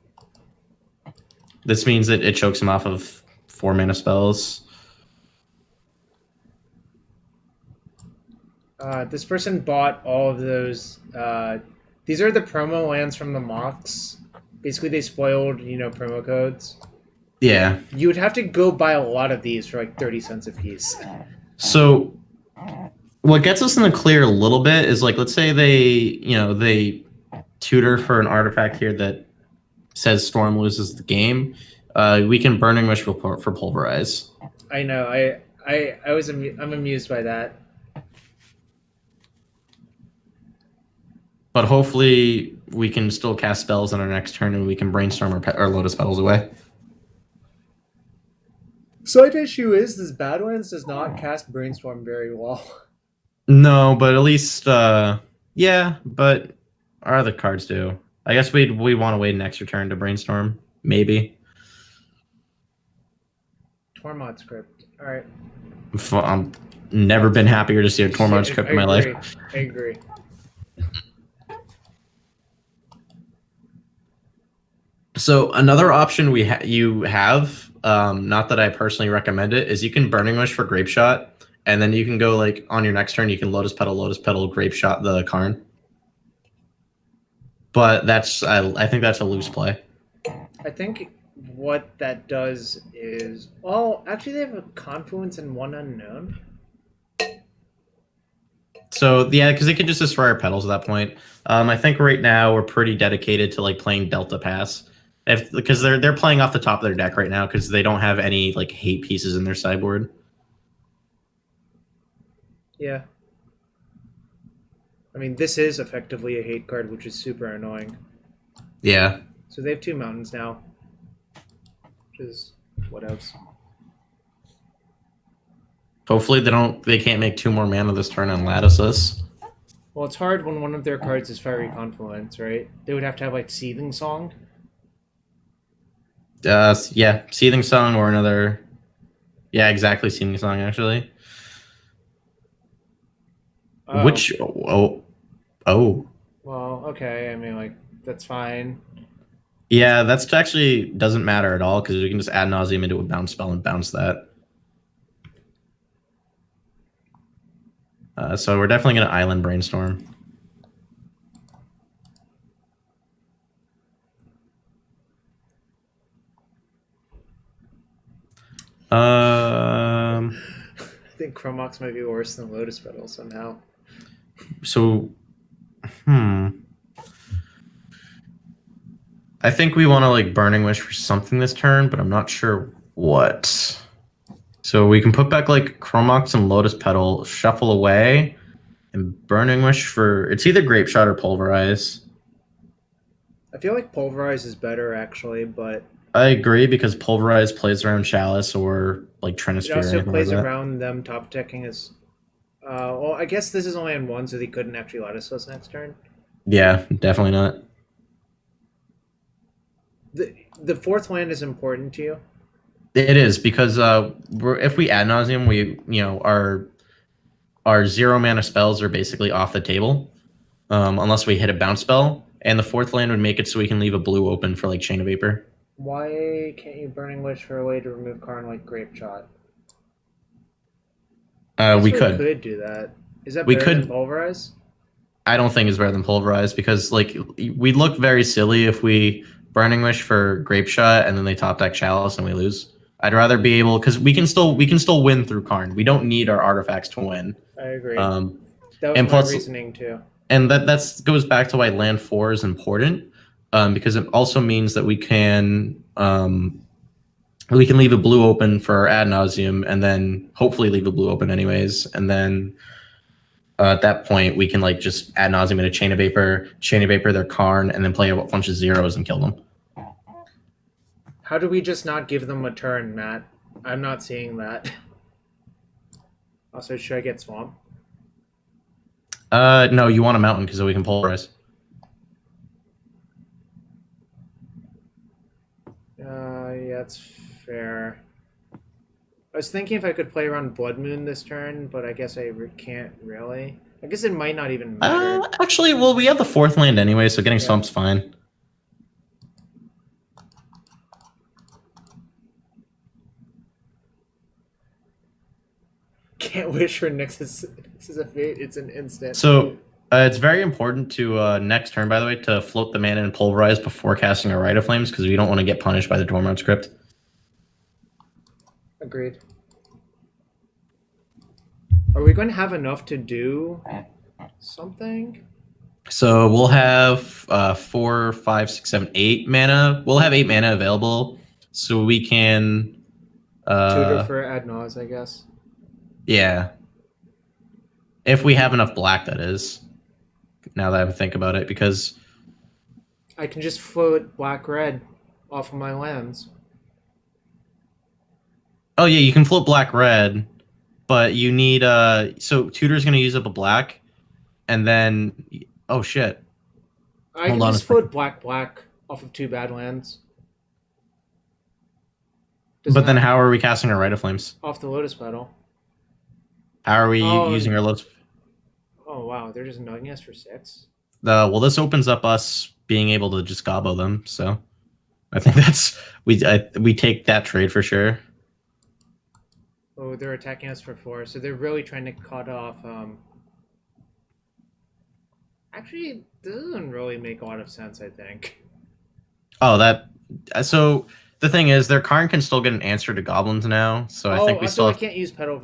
S2: This means that it chokes him off of 4 mana spells.
S1: This person bought all of those. These are the promo lands from the Mox. Basically, they spoiled, promo codes.
S2: Yeah.
S1: You would have to go buy a lot of these for like 30 cents a piece.
S2: So, what gets us in the clear a little bit is like, let's say they tutor for an artifact here that says Storm loses the game. We can Burning Wish for Pulverize.
S1: I know. I'm amused by that.
S2: But hopefully we can still cast spells on our next turn and we can Brainstorm our Lotus Petals away.
S1: Side issue is this Badlands does not cast Brainstorm very well.
S2: No, but at least, yeah, but our other cards do. I guess we want to wait an extra turn to Brainstorm, maybe.
S1: Tormod script. All right.
S2: I'm never been happier to see a Tormod script in my life.
S1: I agree.
S2: So another option you have, not that I personally recommend it, is you can Burning Wish for Grapeshot, and then you can go like on your next turn you can Lotus Petal, Grapeshot the Karn. But I think that's a loose play.
S1: I think what that does is, well, actually they have a Confluence and one Unknown.
S2: So yeah, because they can just destroy our petals at that point. I think right now we're pretty dedicated to like playing Delta Pass. Because they're playing off the top of their deck right now because they don't have any like hate pieces in their sideboard.
S1: Yeah. I mean, this is effectively a hate card, which is super annoying.
S2: Yeah.
S1: So they have 2 mountains now. Which is what else?
S2: Hopefully they can't make 2 more mana this turn and lattice us.
S1: Well, it's hard when one of their cards is Fiery Confluence, right? They would have to have like Seething Song.
S2: Yeah, Seething Song or another. Yeah, exactly, Seething Song actually.
S1: Oh.
S2: Which oh.
S1: Well, okay. I mean, like that's fine.
S2: Yeah, that's actually doesn't matter at all because we can just Ad Nauseam into a bounce spell and bounce that. So we're definitely gonna Island Brainstorm.
S1: I think Chrome Mox might be worse than Lotus Petal somehow.
S2: So, I think we want to like Burning Wish for something this turn, but I'm not sure what. So we can put back like Chrome Mox and Lotus Petal, shuffle away, and Burning Wish for it's either Grapeshot or Pulverize.
S1: I feel like Pulverize is better actually, but
S2: I agree because Pulverize plays around Chalice or like Trinisphere.
S1: It also plays
S2: like
S1: around them top decking as. Well, I guess this is only on 1, so they couldn't actually lattice us next turn.
S2: Yeah, definitely not.
S1: The 4th land is important to you.
S2: It is because if we Ad Nauseam, our 0 mana spells are basically off the table, unless we hit a bounce spell, and the 4th land would make it so we can leave a blue open for like Chain of Vapor.
S1: Why can't you Burning Wish for a way to remove Karn like Grapeshot?
S2: We could.
S1: do that. Is that
S2: We
S1: better
S2: could.
S1: than Pulverize?
S2: I don't think it's better than Pulverize because like we'd look very silly if we Burning Wish for Grapeshot and then they top deck Chalice and we lose. I'd rather be able because we can still win through Karn. We don't need our artifacts to win.
S1: I agree.
S2: That
S1: was
S2: and
S1: my
S2: plus,
S1: reasoning too.
S2: And that goes back to why land 4 is important, because it also means that we can leave a blue open for Ad Nauseam and then hopefully leave a blue open anyways, and then at that point we can like just Ad Nauseam in a Chain of Vapor their Karn, and then play a bunch of zeros and kill them.
S1: How do we just not give them a turn, Matt? I'm not seeing that. Also, should I get Swamp?
S2: No, you want a mountain because we can Pulverize.
S1: Yeah, that's fair. I was thinking if I could play around Blood Moon this turn, but I guess I can't really. I guess it might not even matter.
S2: Actually, well, we have the 4th land anyway, so getting Swamp's fine.
S1: Can't wish for Nexus. This is a fate. It's an instant.
S2: So it's very important to next turn, by the way, to float the mana and Pulverize before casting a Rite of Flames because we don't want to get punished by the Dormant script.
S1: Agreed. Are we going to have enough to do something?
S2: So we'll have 4, 5, 6, 7, 8 mana. We'll have 8 mana available, so we can
S1: tutor for Ad Nauseam, I guess.
S2: Yeah. If we have enough black, that is. Now that I think about it, because
S1: I can just float black-red off of my lands.
S2: Oh yeah, you can float black-red, but you need so Tutor's gonna use up a black, and then oh shit.
S1: I can just float black-black off of 2 Badlands.
S2: But then how are we casting our Rite of Flames?
S1: Off the Lotus Petal.
S2: How are we using our Lotus?
S1: Oh wow, they're just nutting us for 6.
S2: Well, this opens up us being able to just gobbo them. So I think that's we take that trade for sure.
S1: Oh, they're attacking us for 4, so they're really trying to cut off. Actually, this doesn't really make a lot of sense. I think.
S2: Oh, so the thing is, their Karn can still get an answer to goblins now. So I think we still.
S1: I can't use Petal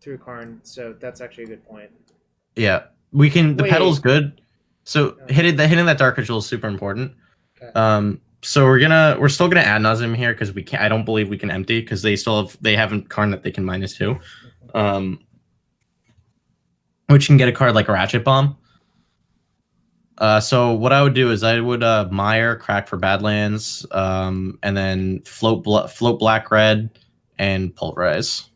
S1: through Karn, so that's actually a good point.
S2: Yeah, we can. The Petal's good. So hitting that Dark Ritual is super important. Okay. So we're still gonna Ad Nauseam here because we can't. I don't believe we can empty because they haven't Karn that they can -2. Which can get a card like a Ratchet Bomb. So what I would do is I would Mire, crack for Badlands, and then float black red and Pulverize.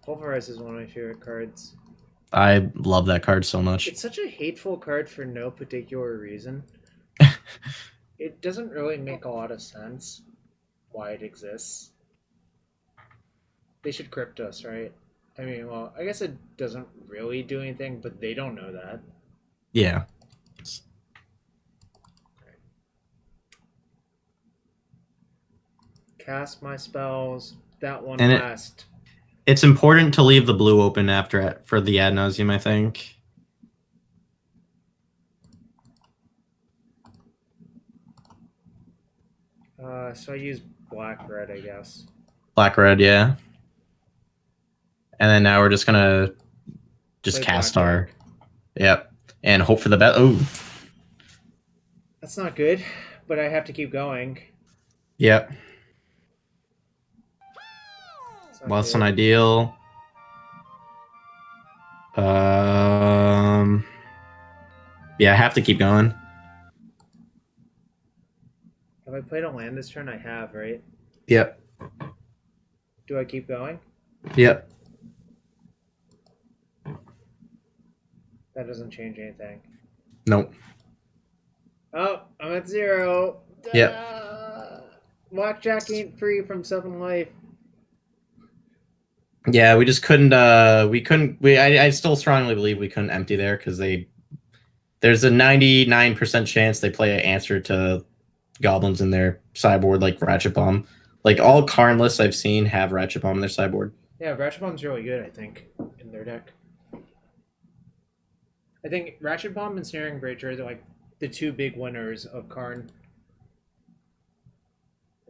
S1: Pulverize is one of my favorite cards.
S2: I love that card so much.
S1: It's such a hateful card for no particular reason. It doesn't really make a lot of sense why it exists. They should crypt us, right? I mean, well, I guess it doesn't really do anything, but they don't know that.
S2: Yeah.
S1: Cast my spells. That one
S2: and
S1: last.
S2: It's important to leave the blue open for the Ad Nauseam, I think.
S1: So I use black-red, I guess.
S2: Black-red, yeah. And then now we're just gonna cast our... Yep. And hope for the best. Oh.
S1: That's not good, but I have to keep going.
S2: Yep. Less than ideal. Yeah, I have to keep going.
S1: Have I played a land this turn? I have, right?
S2: Yep.
S1: Do I keep going?
S2: Yep.
S1: That doesn't change anything.
S2: Nope.
S1: Oh, I'm at 0.
S2: Yep.
S1: Blackjack ain't free from 7 life.
S2: Yeah, we just couldn't. I still strongly believe we couldn't empty there because there's a 99% chance they play an answer to goblins in their sideboard, like Ratchet Bomb. Like all Karn lists I've seen have Ratchet Bomb in their sideboard.
S1: Yeah, Ratchet Bomb's really good, I think, in their deck. I think Ratchet Bomb and Snaring Breacher are like the two big winners of Karn.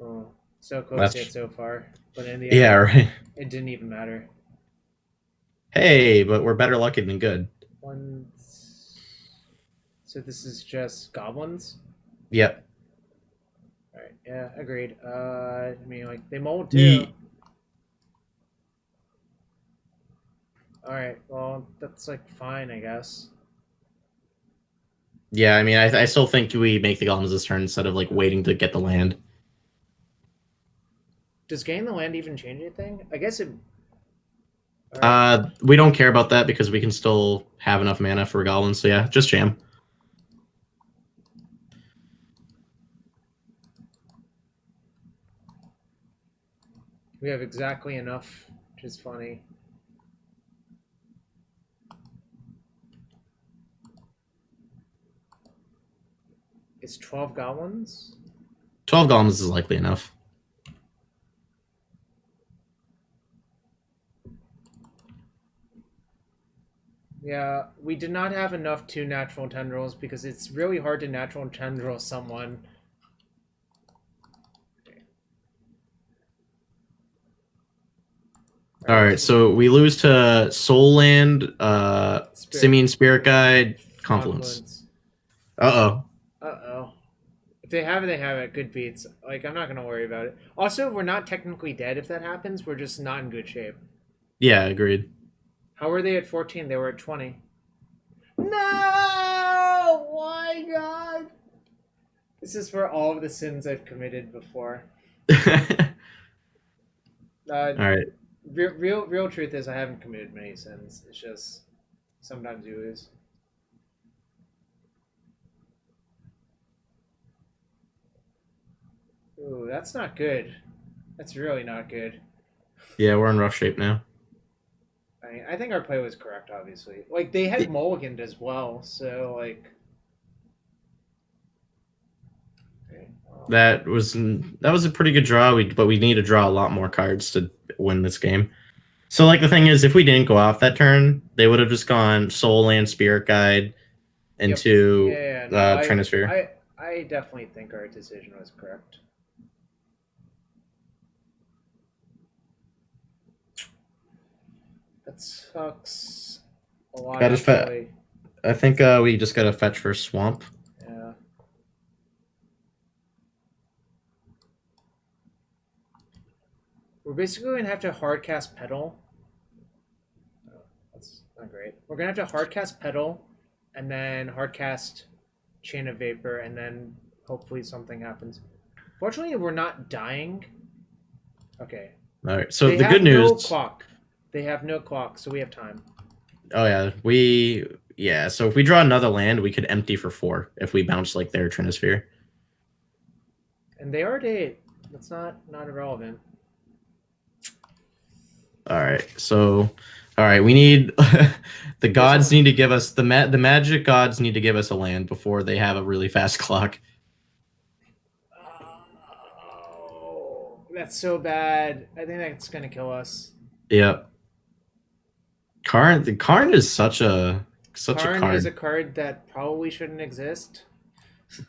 S1: Oh, so close yet so far. But in the end,
S2: right.
S1: It didn't even matter.
S2: Hey, but we're better lucky than good.
S1: So this is just goblins?
S2: Yep.
S1: Alright, yeah, agreed. I mean, like, they mold too. Alright, well, that's, like, fine, I guess.
S2: Yeah, I mean, I still think we make the goblins this turn instead of, like, waiting to get the land.
S1: Does getting the land even change anything? I guess it...
S2: We don't care about that because we can still have enough mana for goblins, so yeah, just jam.
S1: We have exactly enough, which is funny. It's 12 goblins?
S2: 12 goblins is likely enough.
S1: Yeah, we did not have enough 2 natural tendrils because it's really hard to natural tendril someone.
S2: Alright, so we lose to Soul Land, Simian Spirit Guide, Confluence. Uh-oh.
S1: Uh-oh. If they have it, they have it. Good beats. Like, I'm not going to worry about it. Also, we're not technically dead if that happens. We're just not in good shape.
S2: Yeah, agreed.
S1: How were they at 14? They were at 20. No! My God! This is for all of the sins I've committed before.
S2: Alright.
S1: Real truth is I haven't committed many sins. It's just sometimes you lose. Ooh, that's not good. That's really not good.
S2: Yeah, we're in rough shape now.
S1: I mean, I think our play was correct, obviously. Like, they had mulliganed as well, so, like... Okay, well. That
S2: was a pretty good draw, but we need to draw a lot more cards to win this game. So, like, the thing is, if we didn't go off that turn, they would have just gone Soul Land, Spirit Guide into Trinisphere.
S1: I definitely think our decision was correct. That sucks a lot.
S2: I think we just got to fetch for Swamp.
S1: Yeah. We're basically going to have to hardcast Petal. Oh, that's not great. We're going to have to hardcast Petal and then hardcast Chain of Vapor and then hopefully something happens. Fortunately, we're not dying. Okay.
S2: All right. So the good news...
S1: No clock. They have no clock, so we have time.
S2: Oh, yeah. So if we draw another land, we could empty for 4 if we bounce like their Trinisphere.
S1: And they are at 8. That's not irrelevant.
S2: All right. So, we need... the gods need to give us... The magic gods need to give us a land before they have a really fast clock.
S1: Oh, that's so bad. I think that's going to kill us.
S2: Yep. Karn is such a card.
S1: Karn is a card that probably shouldn't exist.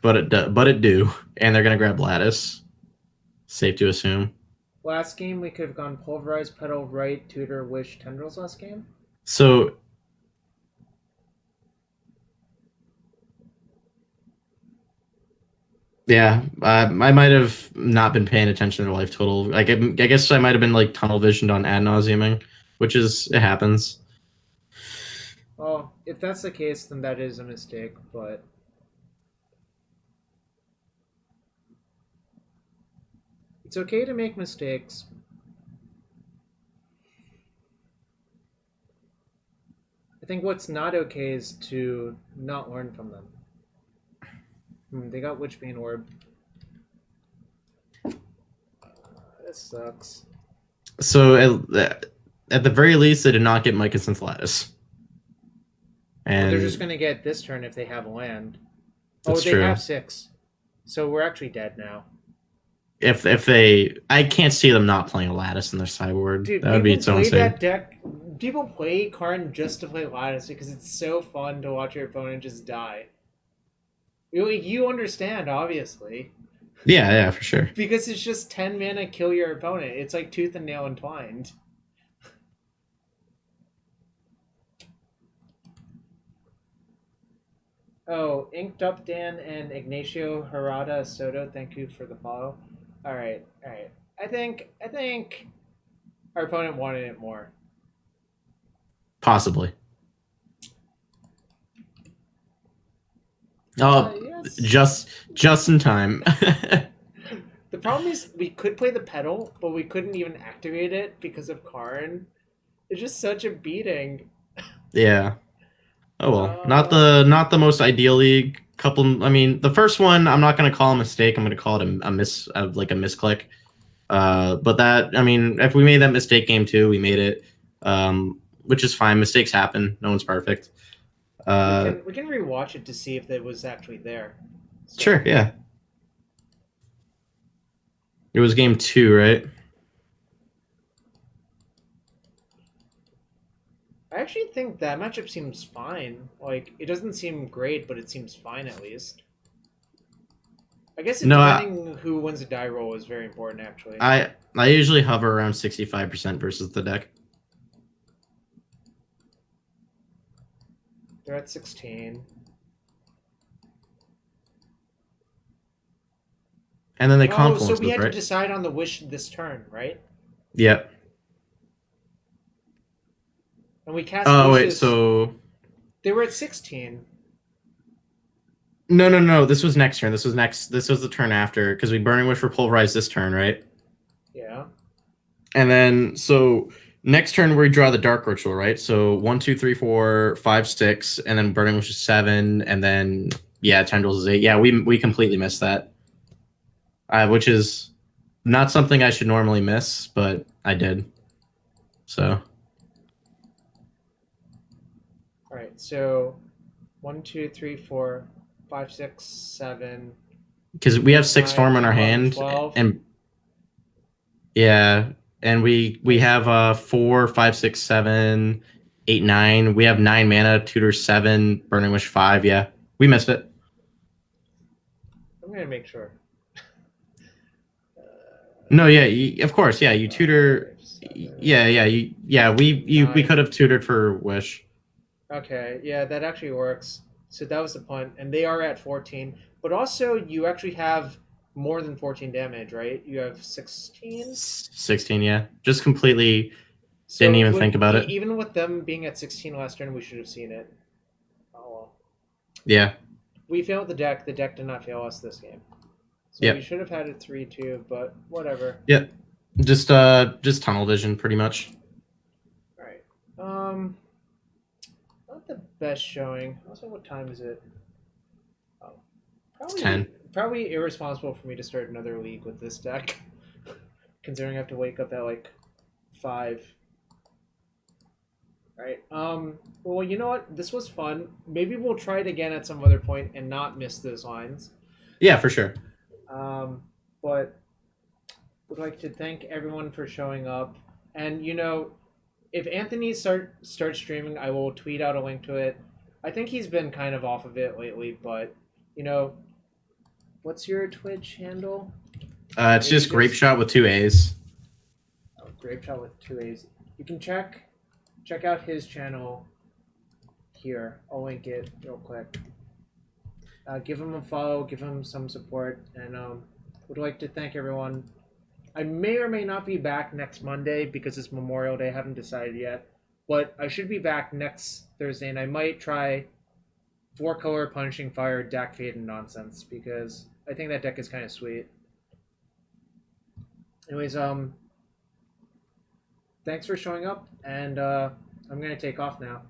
S2: But it do. And they're going to grab Lattice. Safe to assume.
S1: Last game, we could have gone Pulverize, Petal, Rite, Tutor, Wish, Tendrils last game.
S2: So... Yeah, I might have not been paying attention to life total. Like, I guess I might have been, like, tunnel visioned on Ad Nauseaming, which it happens.
S1: Well, if that's the case, then that is a mistake, but... It's okay to make mistakes. I think what's not okay is to not learn from them. They got Witchbane Orb. This sucks.
S2: So at the very least, they did not get Mycosynth Lattice. And
S1: Well, they're just going to get this turn if they have land.
S2: That's
S1: they
S2: true.
S1: have 6. So we're actually dead now.
S2: If they, I can't see them not playing a Lattice in their sideboard.
S1: Dude,
S2: That would be so insane.
S1: That deck. People play Karn just to play Lattice because it's so fun to watch your opponent just die. You understand, obviously.
S2: Yeah, for sure.
S1: Because it's just 10 mana kill your opponent. It's like Tooth and Nail Entwined. Oh, Inked Up Dan and Ignacio Harada Soto, thank you for the follow. All right. I think our opponent wanted it more.
S2: Possibly. Oh, yes. just in time.
S1: The problem is we could play the Petal, but we couldn't even activate it because of Karn. It's just such a beating.
S2: Yeah. Oh well, not the most ideal league. I mean, the first one I'm not going to call a mistake. I'm going to call it a misclick. But that, I mean, if we made that mistake game 2, we made it, which is fine. Mistakes happen. No one's perfect.
S1: We can rewatch it to see if it was actually there. So.
S2: Sure, yeah. It was game 2, right?
S1: I actually think that matchup seems fine. Like, it doesn't seem great, but it seems fine at least. I guess depending who wins the die roll is very important, actually.
S2: I usually hover around 65% versus the deck.
S1: They're at 16.
S2: And then they confluence.
S1: So we had to decide on the wish this turn, right?
S2: Yep.
S1: And we cast.
S2: Oh wait, so
S1: they were at 16.
S2: No. This was next turn. This was the turn after because we Burning Wish for Pulverize this turn, right?
S1: Yeah.
S2: And then so next turn we draw the Dark Ritual, right? So 1, 2, 3, 4, 5, 6, and then Burning Wish is 7, and then Tendrils is 8. Yeah, we completely missed that. Which is not something I should normally miss, but I did. So.
S1: All right, so 1, 2, 3, 4, 5, 6, 7.
S2: Because we have 6 Storm in our hand,
S1: 12.
S2: and and we have 4, 5, 6, 7, 8, 9. We have 9 mana, Tutor 7, Burning Wish 5. Yeah, we missed it.
S1: I'm gonna make sure.
S2: No, yeah, of course, yeah. You tutor, we could have tutored for Wish.
S1: Okay, yeah, that actually works. So that was the punt, and they are at 14. But also, you actually have more than 14 damage, right? You have 16?
S2: 16, yeah. Just completely didn't even think about it.
S1: Even with them being at 16 last turn, we should have seen it. Oh, well.
S2: Yeah.
S1: We failed the deck. The deck did not fail us this game. So we should have had it 3-2, but whatever.
S2: Yeah. Just tunnel vision, pretty much.
S1: All right. Not the best showing. Also, what time is it? Oh, probably
S2: 10.
S1: Probably irresponsible for me to start another league with this deck, considering I have to wake up at like 5. All right. Well, you know what? This was fun. Maybe we'll try it again at some other point and not miss those lines.
S2: Yeah, for sure.
S1: But would like to thank everyone for showing up. And if Anthony starts streaming, I will tweet out a link to it. I think he's been kind of off of it lately, but what's your Twitch handle?
S2: It's just Grapeshot with 2 A's.
S1: Oh, Grapeshot with 2 A's. You can check out his channel here. I'll link it real quick. Give him a follow, give him some support, and would like to thank everyone. I may or may not be back next Monday because it's Memorial Day. I haven't decided yet, but I should be back next Thursday, and I might try 4-color Punishing Fire, Dak Fade, and nonsense because I think that deck is kind of sweet. Anyways, thanks for showing up, and I'm gonna take off now.